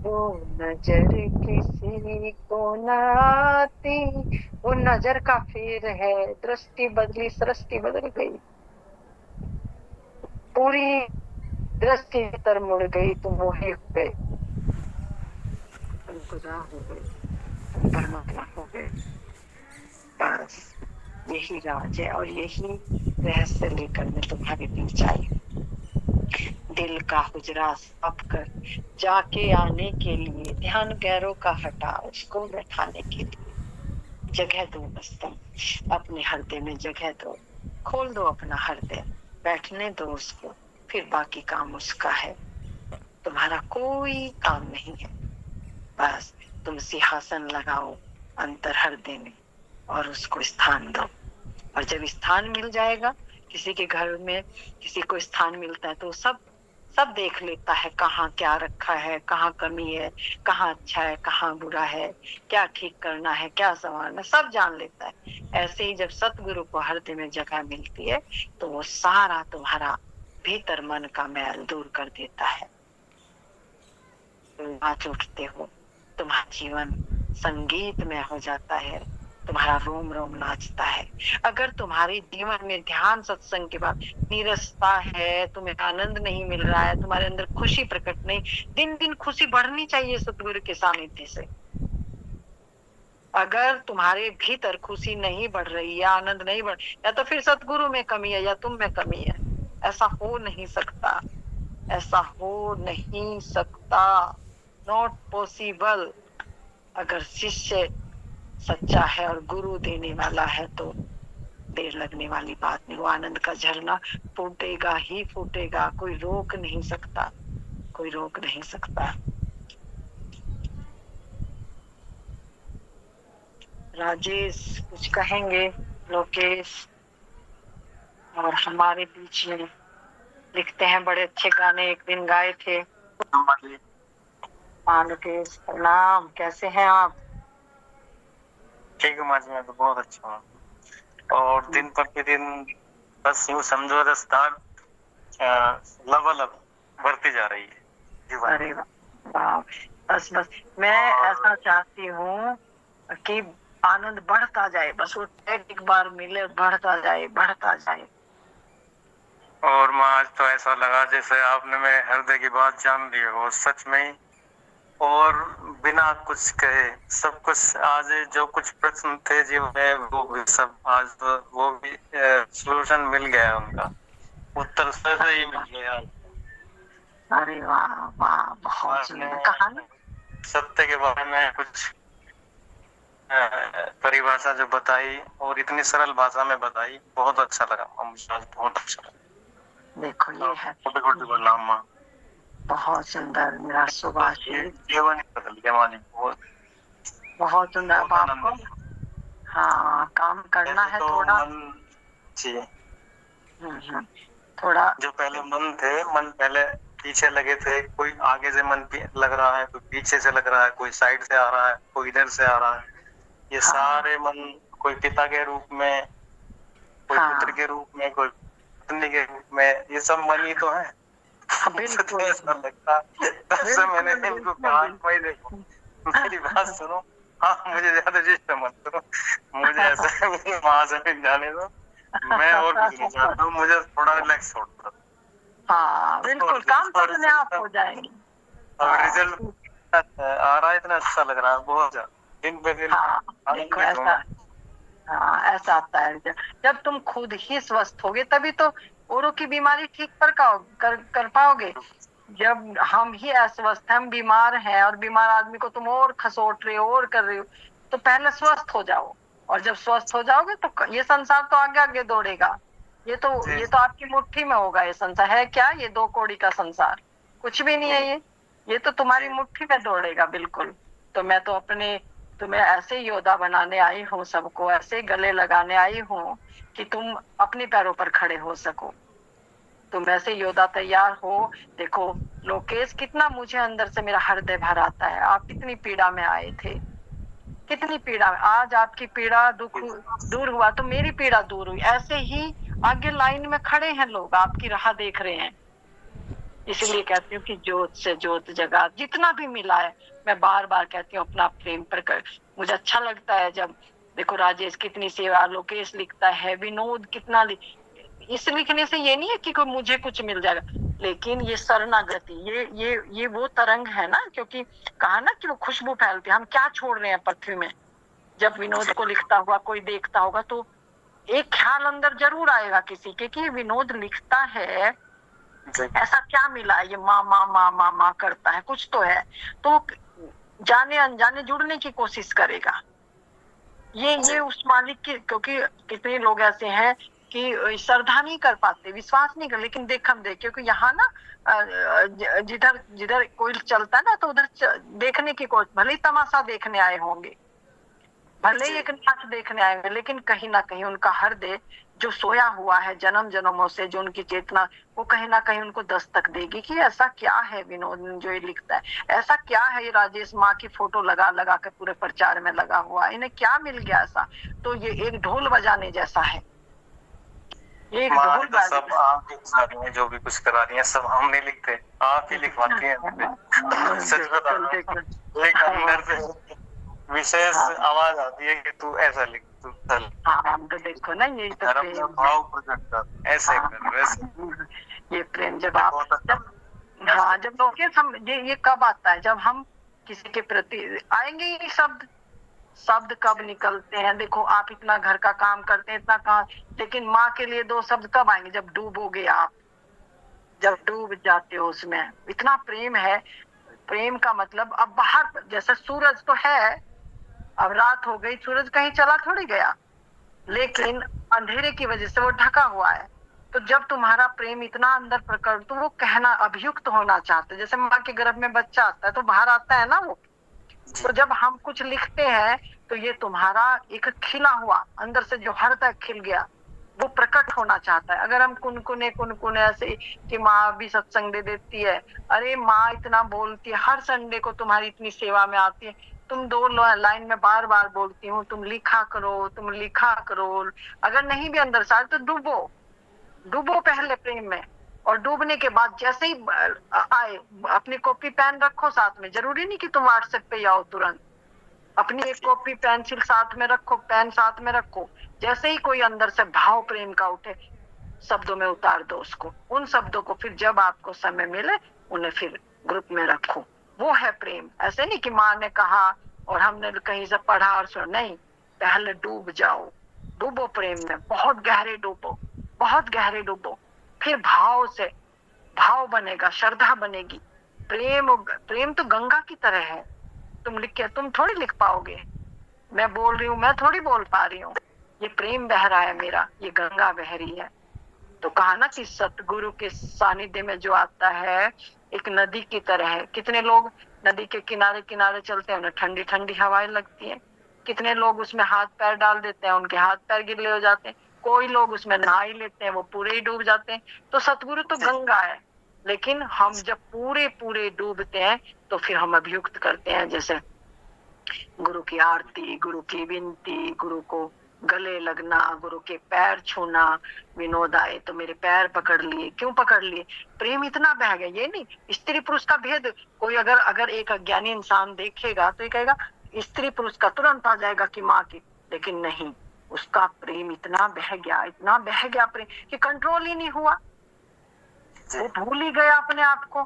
वो नजर किसी को न आती, वो नजर का फेर है। दृष्टि बदली, सृष्टि बदल गई, पूरी दृष्टि तर मुड़ गई, तुम वही हो गए, तुम खुदा हो गए, तुम परमात्मा हो गए। बस यही राज है, और यही रहस्य लेकर मैं तुम्हारे बीच आई। दिल का हुजरा साफ कर जाके आने के लिए, ध्यान गैरों का हटा उसको बैठाने के लिए जगह दो। बस तुम अपने हृदय में जगह दो, खोल दो अपना हृदय, बैठने दो उसको। फिर बाकी काम उसका है, तुम्हारा कोई काम नहीं है। बस तुम सिंहासन लगाओ अंतर हृदय में और उसको स्थान दो। और जब स्थान मिल जाएगा, किसी के घर में किसी को स्थान मिलता है तो सब देख लेता है कहाँ क्या रखा है, कहाँ कमी है, कहाँ अच्छा है, कहाँ बुरा है, क्या ठीक करना है, क्या संवारना, सब जान लेता है। ऐसे ही जब सतगुरु को हृदय में जगह मिलती है तो वो सारा तुम्हारा भीतर मन का मैल दूर कर देता है। तुम नाच उठते हो, तुम्हारा जीवन संगीत में हो जाता है, तुम्हारा रोम रोम नाचता है। अगर तुम्हारे जीवन में ध्यान सत्संग के बाद नीरसता है, तुम्हें आनंद नहीं मिल रहा है, तुम्हारे अंदर खुशी प्रकट नहीं, दिन दिन खुशी बढ़नी चाहिए सतगुरु के सानिध्य से। अगर तुम्हारे भीतर खुशी नहीं बढ़ रही है, आनंद नहीं बढ़, या तो फिर सतगुरु में कमी है या तुम में कमी है। ऐसा हो नहीं सकता, ऐसा हो नहीं सकता, नॉट पॉसिबल। अगर शिष्य सच्चा है और गुरु देने वाला है तो देर लगने वाली बात नहीं, वो आनंद का झरना फूटेगा ही फूटेगा, कोई रोक नहीं सकता, कोई रोक नहीं सकता। राजेश कुछ कहेंगे? लोकेश और हमारे बीच में लिखते हैं, बड़े अच्छे गाने एक दिन गाए थे। हाँ लोकेश प्रणाम, कैसे हैं आप? ठीक है माँ जी, मैं तो बहुत अच्छा हूँ। और दिन प्रतिदिन बस यूँ समझो रफ्तार लबालब बढ़ती जा रही है जीवन। अरे वाह, बस मैं ऐसा चाहती हूँ कि आनंद बढ़ता जाए, बस वो एक बार मिले, बढ़ता जाए बढ़ता जाए। और माँ आज तो ऐसा लगा जैसे आपने मेरे हृदय की बात जान ली हो, सच में ही। और बिना कुछ कहे सब कुछ आज जो कुछ प्रश्न थे जीवन में वो भी सब आज तो वो भी सॉल्यूशन मिल गया, उनका उत्तर सही ही मिल गया। अरे वाह वाह, बहुत सुंदर कहानी। सत्य के बारे में कुछ परिभाषा जो बताई और इतनी सरल भाषा में बताई, बहुत अच्छा लगा मुझे, आज बहुत अच्छा लगा। देखो ये है प्रणाम, बहुत सुंदर मेरा सुभाष, जीवन ही बदल गया मालिक, बहुत सुंदर। अब आपको हाँ काम करना है तो थोड़ा जी। थोड़ा जो पहले मन पहले पीछे लगे थे, कोई आगे से मन लग रहा है, कोई पीछे से लग रहा है, कोई साइड से आ रहा है, कोई इधर से आ रहा है। ये सारे मन, कोई पिता के रूप में, कोई पुत्र के रूप में, कोई पत्नी के रूप में, ये सब मन ही तो है। बिल्कुल ऐसा लगता है। मैंने इनको कहा भाई देखो मेरी बात सुनो, हाँ मुझे ज्यादा जिस्ट मत करो, मुझे ऐसा वहां से जाने दो, मैं और कुछ नहीं चाहता हूँ, मुझे थोड़ा रिलैक्स छोड़ दो। हाँ बिल्कुल, काम तो अपने आप हो जाएंगे। और रिजल्ट आ रहा है, इतना अच्छा लग रहा है, बहुत ज्यादा दिन पे दिन। देखो ऐसा आता है जब तुम खुद ही स्वस्थ होगे तभी तो औरों की बीमारी ठीक कर पाओगे। जब हम ही अस्वस्थ हैं, हम बीमार हैं और बीमार आदमी को तुम और खसोट रहे हो और कर रहे हो, तो पहले स्वस्थ हो जाओ, और जब स्वस्थ हो जाओगे तो ये संसार तो आगे आगे दौड़ेगा। ये तो आपकी मुट्ठी में होगा। ये संसार है क्या? ये 2 कौड़ी का संसार कुछ भी नहीं है। ये तो तुम्हारी मुट्ठी में दौड़ेगा बिल्कुल। तो मैं तो तुम्हें ऐसे योद्धा बनाने आई हूँ, सबको ऐसे गले लगाने आई हूँ कि तुम अपने पैरों पर खड़े हो सको। तुम ऐसे योद्धा तैयार हो। देखो लोकेश, कितना मुझे अंदर से मेरा हृदय भर आता है। आप कितनी पीड़ा में आए थे, कितनी पीड़ा, आज आपकी पीड़ा दुख दूर हुआ तो मेरी पीड़ा दूर हुई। ऐसे ही आगे लाइन में खड़े हैं लोग, आपकी राह देख रहे हैं। इसलिए कहती हूँ कि जोत से जोत जगा, जितना भी मिला है मैं बार बार कहती हूँ अपना प्रेम प्रकट। मुझे अच्छा लगता है जब देखो राजेश कितनी सेवा, लोकेश लिखता है, विनोद कितना इस लिखने से ये नहीं है कि कोई मुझे कुछ मिल जाएगा, लेकिन ये शरणागति, ये वो तरंग है ना, क्योंकि कहा ना कि वो खुशबू फैलती है। हम क्या छोड़ रहे हैं पृथ्वी में? जब विनोद को लिखता हुआ कोई देखता होगा तो एक ख्याल अंदर जरूर आएगा किसी के कि विनोद लिखता है, ऐसा क्या मिला? ये माँ माँ माँ माँ माँ करता है, कुछ तो है। तो जाने अनजाने जुड़ने की कोशिश करेगा। ये उस मालिक की, क्योंकि कितने लोग ऐसे हैं कि श्रद्धा नहीं कर पाते, विश्वास नहीं कर, लेकिन देखम देख, क्योंकि यहाँ ना जिधर जिधर कोई चलता है ना तो उधर देखने की कोई, भले ही तमाशा देखने आए होंगे, भले ही एक नाच देखने आएंगे, लेकिन कहीं ना कहीं उनका हृदय जो सोया हुआ है जन्म जन्मों से, जो उनकी चेतना, वो कहीं ना कहीं उनको दस्तक देगी कि ऐसा क्या है विनोद जो ये लिखता है, ऐसा क्या है ये राजेश माँ की फोटो लगा लगा कर पूरे प्रचार में लगा हुआ है, इन्हें क्या मिल गया ऐसा। तो ये एक ढोल बजाने जैसा है, एक ढोल तो सब आप लिखवा रही हैं, जो भी कुछ करा रही हैं सब हम नहीं लिखते, आप ही लिखवाती हैं। सच बता रहा हूं, एक अंदर से विशेष आवाज आती है कि तू ऐसा लिख, तू चल। हाँ तो देखो ना, ये तो प्रेम, भाव प्रकट कर, ऐसे कर, वैसे। ये प्रेम जब आप हाँ जब लोग ये कब आता है, जब हम किसी के प्रति आएंगे ये शब्द कब निकलते हैं। देखो आप इतना घर का काम करते हैं, इतना काम, लेकिन माँ के लिए 2 शब्द कब आएंगे, जब डूबोगे आप, जब डूब जाते हो उसमें। इतना प्रेम है। प्रेम का मतलब, अब बाहर जैसे सूरज तो है, अब रात हो गई, सूरज कहीं चला थोड़ी गया, लेकिन अंधेरे की वजह से वो ढका हुआ है। तो जब तुम्हारा प्रेम इतना अंदर प्रकट, तो वो कहना अभियुक्त होना चाहते, जैसे माँ के गर्भ में बच्चा आता है तो बाहर आता है ना वो। तो जब हम कुछ लिखते हैं तो ये तुम्हारा एक खिला हुआ अंदर से जो हृदय खिल गया, वो प्रकट होना चाहता है। अगर हम कुनकुने ऐसे कि माँ भी सत्संग दे देती है, अरे माँ इतना बोलती है, हर संडे को तुम्हारी इतनी सेवा में आती है, तुम 2 लाइन में बार बार बोलती हूँ, तुम लिखा करो। अगर नहीं भी अंदर से तो डूबो पहले प्रेम में, और डूबने के बाद जैसे ही आए, अपनी कॉपी पेन रखो साथ में, जरूरी नहीं कि तुम व्हाट्सएप पे आओ तुरंत, अपनी एक कॉपी पेंसिल साथ में रखो, पेन साथ में रखो। जैसे ही कोई अंदर से भाव प्रेम का उठे, शब्दों में उतार दो उसको, उन शब्दों को फिर जब आपको समय मिले उन्हें फिर ग्रुप में रखो। वो है प्रेम। ऐसे नहीं कि माँ ने कहा और हमने कहीं से पढ़ा और सुना, नहीं, पहले डूब जाओ, डूबो प्रेम में, बहुत गहरे डूबो, फिर भाव बनेगा, श्रद्धा बनेगी। प्रेम तो गंगा की तरह है, तुम थोड़ी लिख पाओगे। मैं बोल रही हूँ, मैं थोड़ी बोल पा रही हूँ, ये प्रेम बह रहा है मेरा, ये गंगा बह रही है। तो कहा ना कि सतगुरु के सानिध्य में जो आता है एक नदी की तरह है। कितने लोग नदी के किनारे किनारे चलते हैं, उन्हें ठंडी ठंडी हवाएं लगती हैं। कितने लोग उसमें हाथ पैर डाल देते हैं, उनके हाथ पैर गिले हो जाते हैं। कोई लोग उसमें नहा ही लेते हैं, वो पूरे ही डूब जाते हैं। तो सतगुरु तो गंगा है, लेकिन हम जब पूरे डूबते हैं तो फिर हम अभियुक्त करते हैं, जैसे गुरु की आरती, गुरु की विनती, गुरु को गले लगना, गुरु के पैर छूना। विनोद आए तो मेरे पैर पकड़ लिए। क्यों पकड़ लिए? प्रेम इतना बह गया। ये नहीं स्त्री पुरुष का भेद, कोई अगर एक अज्ञानी इंसान देखेगा तो ये कहेगा स्त्री पुरुष का, तुरंत आ जाएगा कि माँ की, लेकिन नहीं, उसका प्रेम इतना बह गया प्रेम कि कंट्रोल ही नहीं हुआ, वो भूल ही गया अपने आप को।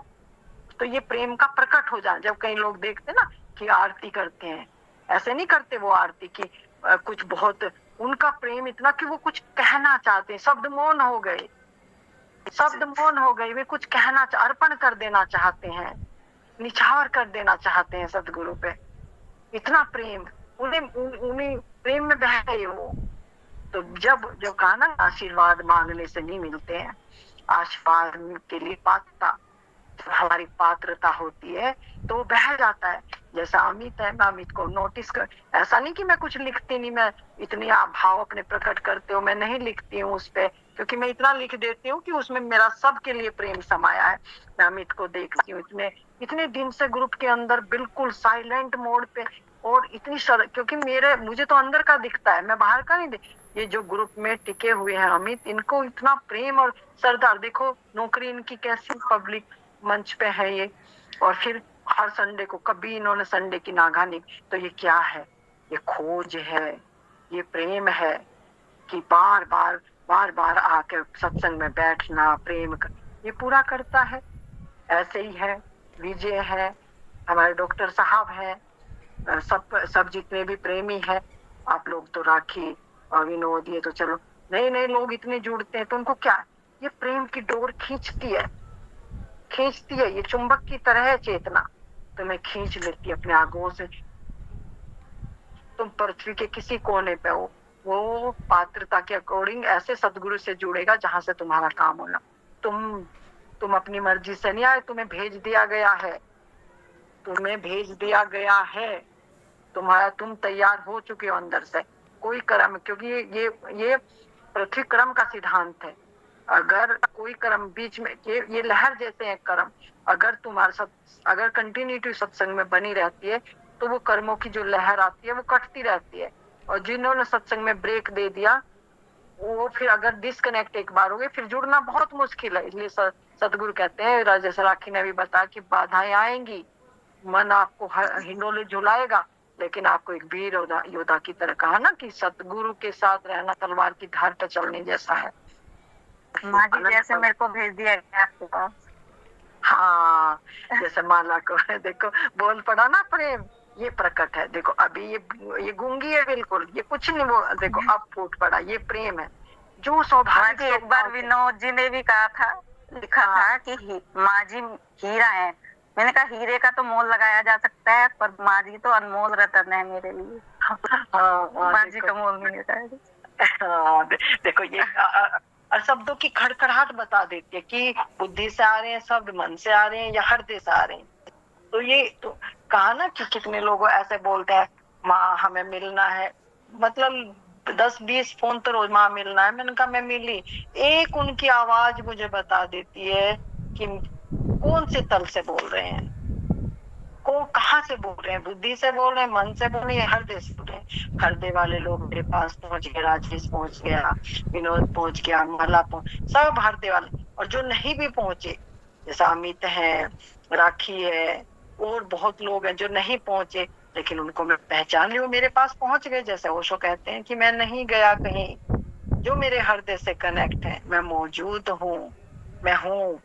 तो ये प्रेम का प्रकट हो जाए। जब कई लोग देखते ना कि आरती करते हैं, ऐसे नहीं करते वो आरती की कुछ बहुत, उनका प्रेम इतना कि वो कुछ कहना चाहते हैं, शब्द मौन हो गए, वे कुछ कहना, अर्पण कर देना चाहते हैं, निछावर कर देना चाहते हैं सदगुरु पे। इतना प्रेम उन्हें प्रेम में बह गए वो। तो जब कहा ना आशीर्वाद मांगने से नहीं मिलते हैं, आशीर्वाद के लिए पात्रता, हमारी पात्रता होती है तो बह जाता है। जैसा अमित है, मैं अमित को नोटिस कर, ऐसा नहीं कि मैं कुछ लिखती नहीं, मैं इतनी भाव अपने प्रकट करते हो, मैं नहीं लिखती हूँ उस पे, क्योंकि मैं इतना लिख देती हूँ कि उसमें मेरा सबके लिए प्रेम समाया है। मैं अमित को देखती हूँ इतने दिन से ग्रुप के अंदर बिल्कुल साइलेंट मोड पे, और इतनी क्योंकि मुझे तो अंदर का दिखता है, मैं बाहर का नहीं ये जो ग्रुप में टिके हुए हैं अमित, इनको इतना प्रेम और सरदार, देखो नौकरी इनकी कैसी पब्लिक मंच पे है ये, और फिर हर संडे को, कभी इन्होंने संडे की नागा नहीं। तो ये क्या है? ये खोज है, ये प्रेम है कि बार बार आकर सत्संग में बैठना, प्रेम कर, ये पूरा करता है। ऐसे ही है विजय है, हमारे डॉक्टर साहब है, सब जितने भी प्रेमी है, आप लोग तो राखी और विनोद, ये तो चलो नए लोग इतने जुड़ते हैं, तो उनको क्या, ये प्रेम की डोर खींचती है, ये चुंबक की तरह है चेतना, तुम्हें खींच लेती है अपने आगों से। तुम पृथ्वी के किसी कोने पे हो, वो पात्रता के अकॉर्डिंग ऐसे सदगुरु से जुड़ेगा जहां से तुम्हारा काम होना। तुम अपनी मर्जी से नहीं आए, तुम्हें भेज दिया गया है, तुम्हें भेज दिया गया है, तुम तैयार हो चुके हो अंदर से। कोई कर्म, क्योंकि ये पृथ्वी कर्म का सिद्धांत है। अगर कोई कर्म बीच में, ये लहर जैसे है कर्म, अगर अगर कंटिन्यूटी सत्संग में बनी रहती है तो वो कर्मों की जो लहर आती है वो कटती रहती है। और जिन्होंने सत्संग में ब्रेक दे दिया वो फिर अगर डिस्कनेक्ट एक बार हो गए फिर जुड़ना बहुत मुश्किल है। इसलिए सदगुरु कहते हैं, राजा सराखी ने भी बताया कि बाधाएं आएंगी, मन आपको हिंडोले झुलाएगा, लेकिन आपको एक वीर योद्धा की तरह कहा ना कि सतगुरु के साथ रहना तलवार की धार पर चलने जैसा है। माँ जी जैसे मेरे को भेज दिया गया आपके पास। हाँ, जैसे माला को देखो बोल पड़ा ना प्रेम, ये प्रकट है। देखो अभी ये गूंगी है बिल्कुल, ये कुछ नहीं, वो देखो अब फूट पड़ा, ये प्रेम है जो सौभाग्य। एक बार विनोद जी ने भी कहा था, लिखा था कि माँ जी हीरा है। मैंने कहा हीरे का तो मोल लगाया जा सकता है, पर माँ जी तो अनमोल रतन है मेरे लिए। माँ जी का मोल नहीं लगाया। देखो ये शब्दों की खड़खड़ाहट बता देती है कि बुद्धि से आ रहे हैं शब्द, मन से आ रहे हैं या हृदय से आ रहे हैं। तो ये तो कहा ना कि कितने लोग ऐसे बोलते हैं माँ हमें मिलना है, मतलब 10-20 फोन तो रोज माँ मिलना है। मैंने कहा मैं मिली, एक उनकी आवाज मुझे बता देती है कि कौन से तल से बोल रहे हैं, को कहाँ से बोल रहे हैं, बुद्धि से बोल रहे हैं, मन से बोल रहे हैं, हृदय से बोल रहे हैं। हृदय वाले लोग मेरे पास पहुंच गए, राजेश पहुंच गया, विनोद पहुंच गया, माला सब हृदय वाले। और जो नहीं भी पहुंचे, जैसा अमित है, राखी है, और बहुत लोग हैं जो नहीं पहुंचे, लेकिन उनको मैं पहचान ली, वो मेरे पास पहुंच गए। जैसे ओशो कहते हैं कि मैं नहीं गया कहीं, जो मेरे हृदय से कनेक्ट है, मैं मौजूद हूँ, मैं हूँ,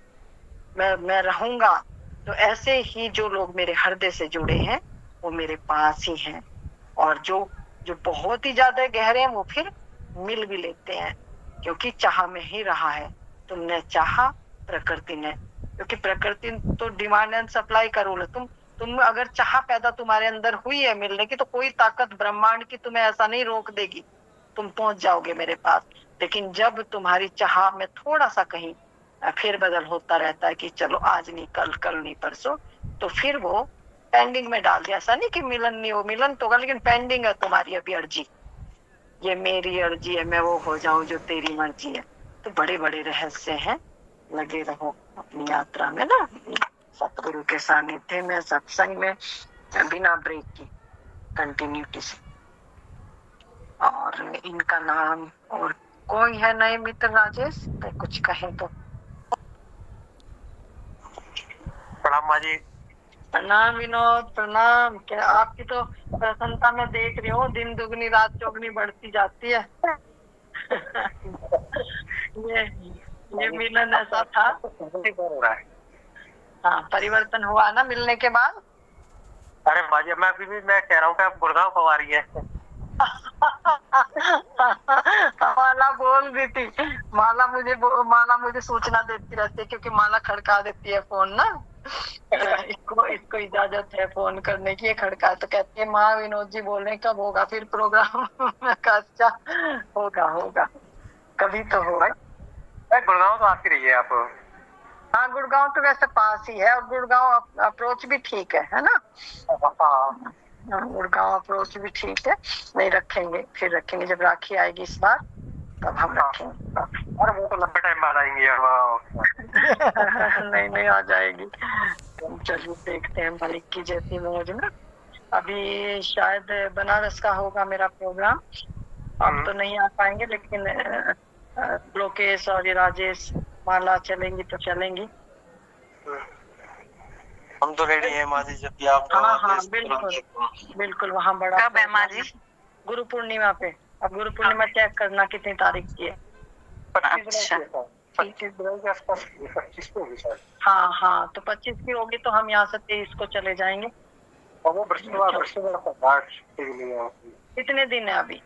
मैं रहूंगा। तो ऐसे ही जो लोग मेरे हृदय से जुड़े हैं वो मेरे पास ही हैं। और जो बहुत ही ज्यादा गहरे हैं वो फिर मिल भी लेते हैं, क्योंकि चाह में ही रहा है। तुमने चाहा, प्रकृति ने, क्योंकि प्रकृति तो डिमांड एंड सप्लाई का रूल है। तुम अगर चाह पैदा तुम्हारे अंदर हुई है मिलने की, तो कोई ताकत ब्रह्मांड की तुम्हें ऐसा नहीं रोक देगी, तुम पहुंच जाओगे मेरे पास। लेकिन जब तुम्हारी चाह में थोड़ा सा कहीं फिर बदल होता रहता है कि चलो आज नहीं कल, कल नहीं परसों, तो फिर वो पेंडिंग में डाल दिया। ऐसा नहीं कि मिलन नहीं हो, मिलन तो होगा, लेकिन पेंडिंग है तुम्हारी अभी अर्जी, ये मेरी अर्जी है, मैं वो हो जाऊं जो तेरी मर्जी है। तो बड़े बड़े रहस्य हैं, लगे रहो अपनी यात्रा में ना, सतगुरु के सानिध्य में, सत्संग में, बिना ब्रेक की कंटिन्यूटी से। और इनका नाम और कोई है नए मित्र राजेश, तो कुछ कहें तो। प्रणाम माँ जी। प्रणाम विनोद, प्रणाम। क्या आपकी तो प्रसन्नता में देख रही हूँ, दिन दुगनी रात चौगनी बढ़ती जाती है। ये मिलन ऐसा था। हाँ, परिवर्तन हुआ ना मिलने के बाद। अरे माँ जी मैं अभी भी मैं कह रहा हूँ कि आप गुड़गांव कब आ रही है? माला बोल रही थी, माला मुझे सूचना देती रहती है, क्योंकि माला खड़का देती है फोन ना। इसको इजाजत है फोन करने की, खड़का तो कहती है माँ विनोद जी बोल रहे कब होगा फिर प्रोग्राम। अच्छा होगा कभी तो होगा। गुड़गांव तो आती रही है आप? हाँ, गुड़गांव तो वैसे पास ही है, और गुड़गांव अप्रोच भी ठीक है ना। गुड़गांव अप्रोच भी ठीक है। नहीं फिर रखेंगे जब राखी आएगी इस बार, तब हम रखेंगे। अरे वो तो लंबे टाइम बाद आएंगे। नहीं आ जाएगी। चलिए देखते हैं मालिक की जैसी मौज ना। अभी शायद बनारस का होगा मेरा प्रोग्राम, अब तो नहीं आ पाएंगे, लेकिन लोकेश और राजेश माला चलेंगी तो चलेंगी। हम तो रेडी हैं माँ जी, जब भी आप। हाँ बिल्कुल वहाँ बड़ा। कब है माँ जी? गुरु पूर्णिमा पे। अब गुरु पूर्णिमा चेक करना कितनी तारीख की है। अच्छा, 25 जुलाई के आसपास, 25 को होगी शायद। हाँ, तो 25 की होगी, तो हम यहाँ से 23 को चले जाएंगे। और वो कितने दिन है अभी?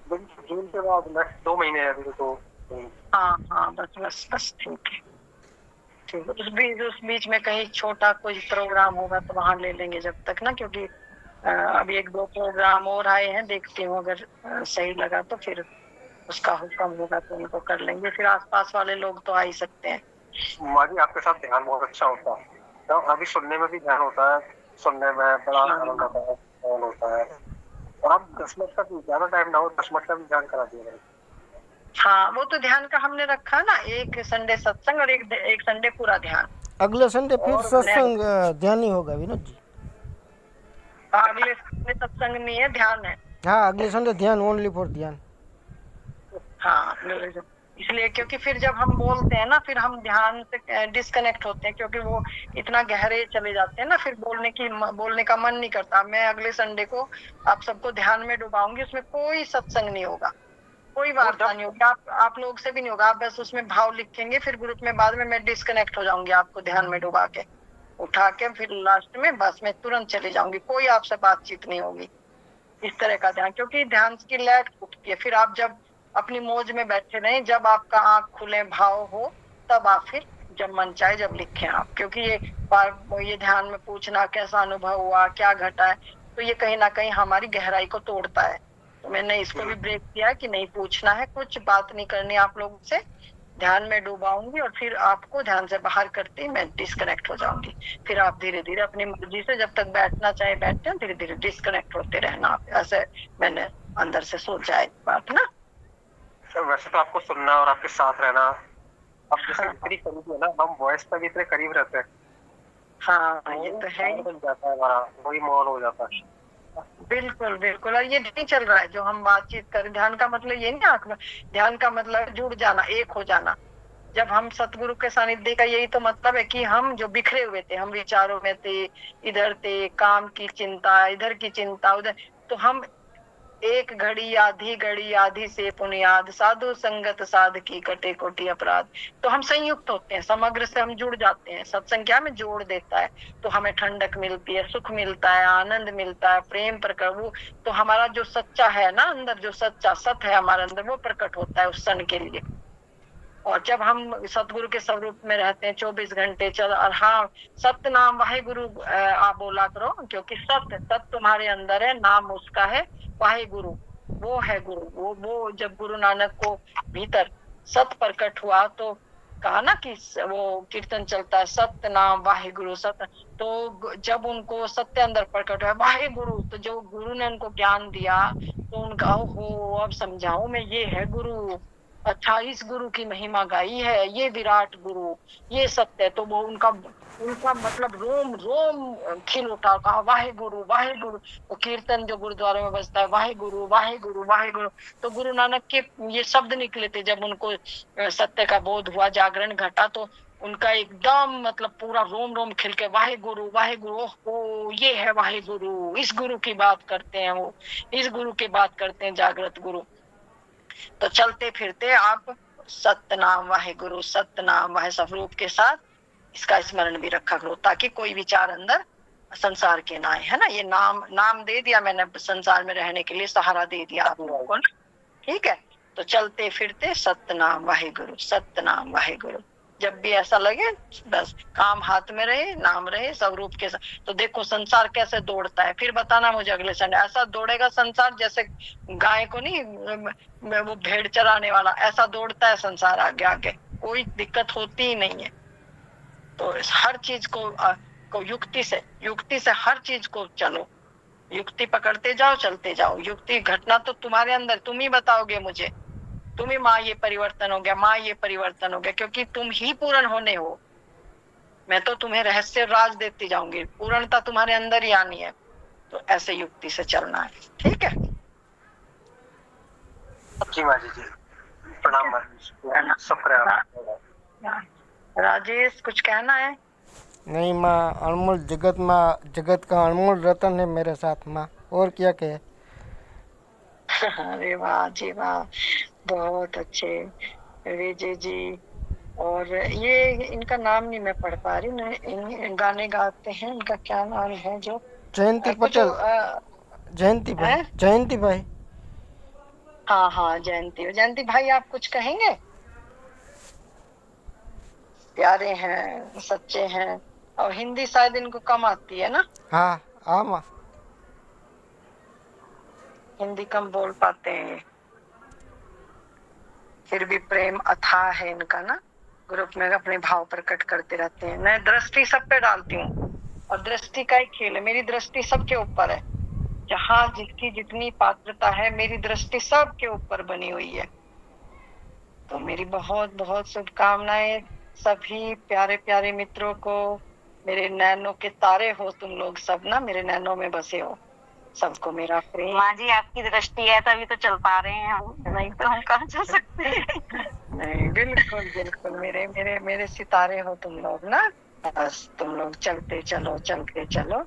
जून के बाद नेक्स्ट 2 महीने है अभी तो। हाँ, बस ठीक है। उस बीच में कहीं छोटा कोई प्रोग्राम होगा तो वहाँ ले लेंगे जब तक ना, क्योंकि अभी 1-2 प्रोग्राम और आए हैं, देखती हूँ अगर सही लगा तो फिर उसका हुक्म होगा तो उनको कर लेंगे। फिर आसपास वाले लोग तो आ ही सकते हैं। माँ जी आपके साथ ध्यान बहुत अच्छा होता है, तो अभी सुनने में भी ध्यान होता है, सुनने में बड़ा आनंद आता है, ध्यान होता है। और आप 10 मिनट का ज्यादा टाइम ना हो, 10 मिनट का भी ध्यान करा दिया। हाँ, वो तो ध्यान का हमने रखा ना, एक संडे सत्संग और एक संडे पूरा ध्यान। अगले संडे फिर और सत्संग ध्यान ही होगा विनोद जी। अगले संडे सत्संग नहीं है, ध्यान है। हाँ अगले संडे ध्यान, ओनली फॉर ध्यान। हाँ, इसलिए क्योंकि फिर जब हम बोलते हैं ना, फिर हम ध्यान से डिस्कनेक्ट होते हैं, क्योंकि वो इतना गहरे चले जाते हैं ना, फिर बोलने का मन नहीं करता। मैं अगले संडे को आप सबको ध्यान में डुबाऊंगी, उसमें कोई सत्संग नहीं होगा, कोई वार्ता नहीं होगी, आप लोग से भी नहीं होगा। आप बस उसमें भाव लिखेंगे, फिर ग्रुप में बाद में मैं डिस्कनेक्ट हो जाऊंगी, आपको ध्यान में डुबा के उठा के फिर लास्ट में बस मैं तुरंत चली जाऊंगी, कोई आपसे बातचीत नहीं होगी। इस तरह का ध्यान, क्योंकि ध्यान की लैट उठती है। फिर आप जब अपनी मौज में बैठे रहें, जब आपका आंख खुले भाव हो, तब आप फिर जब मन चाहे जब लिखें आप, क्योंकि ये ध्यान में पूछना कैसा अनुभव हुआ, क्या घटा है, तो ये कहीं ना कहीं हमारी गहराई को तोड़ता है। तो मैंने इसको भी ब्रेक किया कि नहीं पूछना है, कुछ बात नहीं करनी आप लोगों से, ध्यान में डूबाऊंगी और फिर आपको ध्यान से बाहर करती मैं डिस्कनेक्ट हो जाऊंगी। फिर आप धीरे धीरे अपनी मर्जी से जब तक बैठना चाहे बैठते हैं, धीरे धीरे डिस्कनेक्ट होते रहना आप। ऐसे मैंने अंदर से सोचा है बात ना। वैसे तो आपको सुनना और आपके साथ रहना, अब जैसे इतनी करीब है ना, हम वॉइस पर भी इतने करीब रहते हैं। हाँ ये तो है ही। बन जाता है हमारा, वही मौन हो जाता है। बिल्कुल बिल्कुल। और ये नहीं चल रहा है जो हम बातचीत करें, ध्यान का मतलब ये नहीं आंख में, ध्यान का मतलब जुड़ जाना, एक हो जाना। जब हम सतगुरु के सानिध्य का यही तो मतलब है कि हम जो बिखरे हुए थे, हम विचारों में थे, इधर थे, काम की चिंता, इधर की चिंता, उधर, तो हम एक घड़ी आधी से पुनियाद, साधु संगत साध की कटे कोटि अपराध। तो हम संयुक्त होते हैं, समग्र से हम जुड़ जाते हैं। सत्संग क्या में जोड़ देता है, तो हमें ठंडक मिलती है, सुख मिलता है, आनंद मिलता है, प्रेम प्रकट, वो तो हमारा जो सच्चा है ना अंदर, जो सच्चा सत है हमारे अंदर, वो प्रकट होता है उस क्षण के लिए। और जब हम सतगुरु के स्वरूप में रहते हैं 24 घंटे चल, और हाँ, सत्य नाम वाहे गुरु आप बोला करो, क्योंकि सत्य तुम्हारे अंदर है, नाम उसका है वाहे गुरु, वो है गुरु। वो जब गुरु नानक को भीतर सत प्रकट हुआ, तो कहा ना कि वो कीर्तन चलता है, सत्य नाम वाहे गुरु सत्य। तो जब उनको सत्य अंदर प्रकट हुआ वाहे गुरु, तो जो गुरु ने उनको ज्ञान दिया, तो उनका ओहो अब समझाओ मैं, ये है गुरु। अच्छा, इस गुरु की महिमा गाई है, ये विराट गुरु, ये सत्य। तो वो उनका मतलब रोम रोम खिल उठा, कहा वाहे गुरु वाहे गुरु। तो कीर्तन जो गुरुद्वारे में बजता है, वाहे गुरु वाहे गुरु वाहे गुरु, तो गुरु नानक के ये शब्द निकले थे जब उनको सत्य का बोध हुआ, जागरण घटा, तो उनका एकदम मतलब पूरा रोम रोम खिल के वाहे गुरु वाहे गुरु, ओ ये है वाहे गुरु, इस गुरु की बात करते हैं, वो इस गुरु की बात करते हैं, जागृत गुरु। तो चलते फिरते आप सतनाम वाहे गुरु, सतनाम वाहे स्वरूप के साथ इसका स्मरण भी रखा करो, ताकि कोई विचार अंदर संसार के ना आए, है ना। ये नाम दे दिया मैंने, संसार में रहने के लिए सहारा दे दिया आप लोगों को, ठीक है। तो चलते फिरते सतनाम वाहे गुरु, सतनाम वाहे गुरु। जब भी ऐसा लगे, बस काम हाथ में रहे, नाम रहे, स्वरूप के साथ। तो देखो संसार कैसे दौड़ता है, फिर बताना मुझे अगले संडे। ऐसा दौड़ेगा संसार जैसे गाय को नहीं, वो भेड़ चराने वाला, ऐसा दौड़ता है संसार आगे आगे, कोई दिक्कत होती ही नहीं है। तो हर चीज को युक्ति से हर चीज को चलो, युक्ति पकड़ते जाओ, चलते जाओ। युक्ति घटना तो तुम्हारे अंदर, तुम ही बताओगे मुझे, तुम ही माँ ये परिवर्तन हो गया, माँ ये परिवर्तन हो गया, क्योंकि तुम ही पूर्ण होने हो। मैं तो तुम्हें रहस्य राज देती जाऊंगी, पूर्णता तुम्हारे अंदर ही आनी है। तो ऐसे युक्ति से चलना है, ठीक है जी माँ जी, प्रणाम माँ जी, शुक्रिया। राजेश कुछ कहना है? नहीं माँ, अनमोल जगत का अनमोल रतन है मेरे साथ माँ, और क्या कहे। अरे वाह जी वाह, बहुत अच्छे विजय जी। और ये इनका नाम नहीं मैं पढ़ पा रही, इन गाने गाते हैं, इनका क्या नाम है? जो जयंती पटेल, जयंती भाई, जयंती भाई। हाँ जयंती भाई, आप कुछ कहेंगे? प्यारे हैं, सच्चे हैं, और हिंदी शायद इनको कम आती है ना? हाँ माँ। हिंदी कम बोल पाते हैं, फिर भी प्रेम अथाह है इनका ना। ग्रुप में अपने भाव प्रकट करते रहते हैं। मैं दृष्टि सब पे डालती हूँ और दृष्टि का एक खेल है, मेरी दृष्टि सबके ऊपर है। जहाँ जिसकी जितनी पात्रता है, मेरी दृष्टि सबके ऊपर बनी हुई है। तो मेरी बहुत बहुत शुभकामनाएं सभी प्यारे प्यारे मित्रों को। मेरे नैनों के तारे हो तुम लोग सब ना, मेरे नैनों में बसे हो। सबको मेरा प्रेम। माँ जी आपकी दृष्टि है तभी तो चल पा रहे हैं हम, नहीं तो हम कहाँ चल सकते हैं। नहीं, बिल्कुल बिल्कुल मेरे मेरे मेरे सितारे हो तुम लोग ना। बस तुम लोग चलते चलो चलते चलो।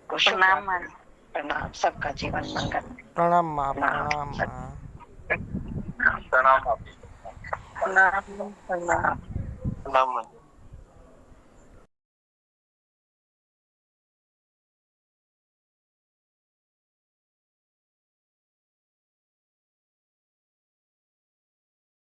प्रणाम माँ जी। प्रणाम, सबका जीवन मंगल। प्रणाम माँ, प्रणाम माँ। प्रणाम आप। प्रणाम प्रणाम। प्रणाम।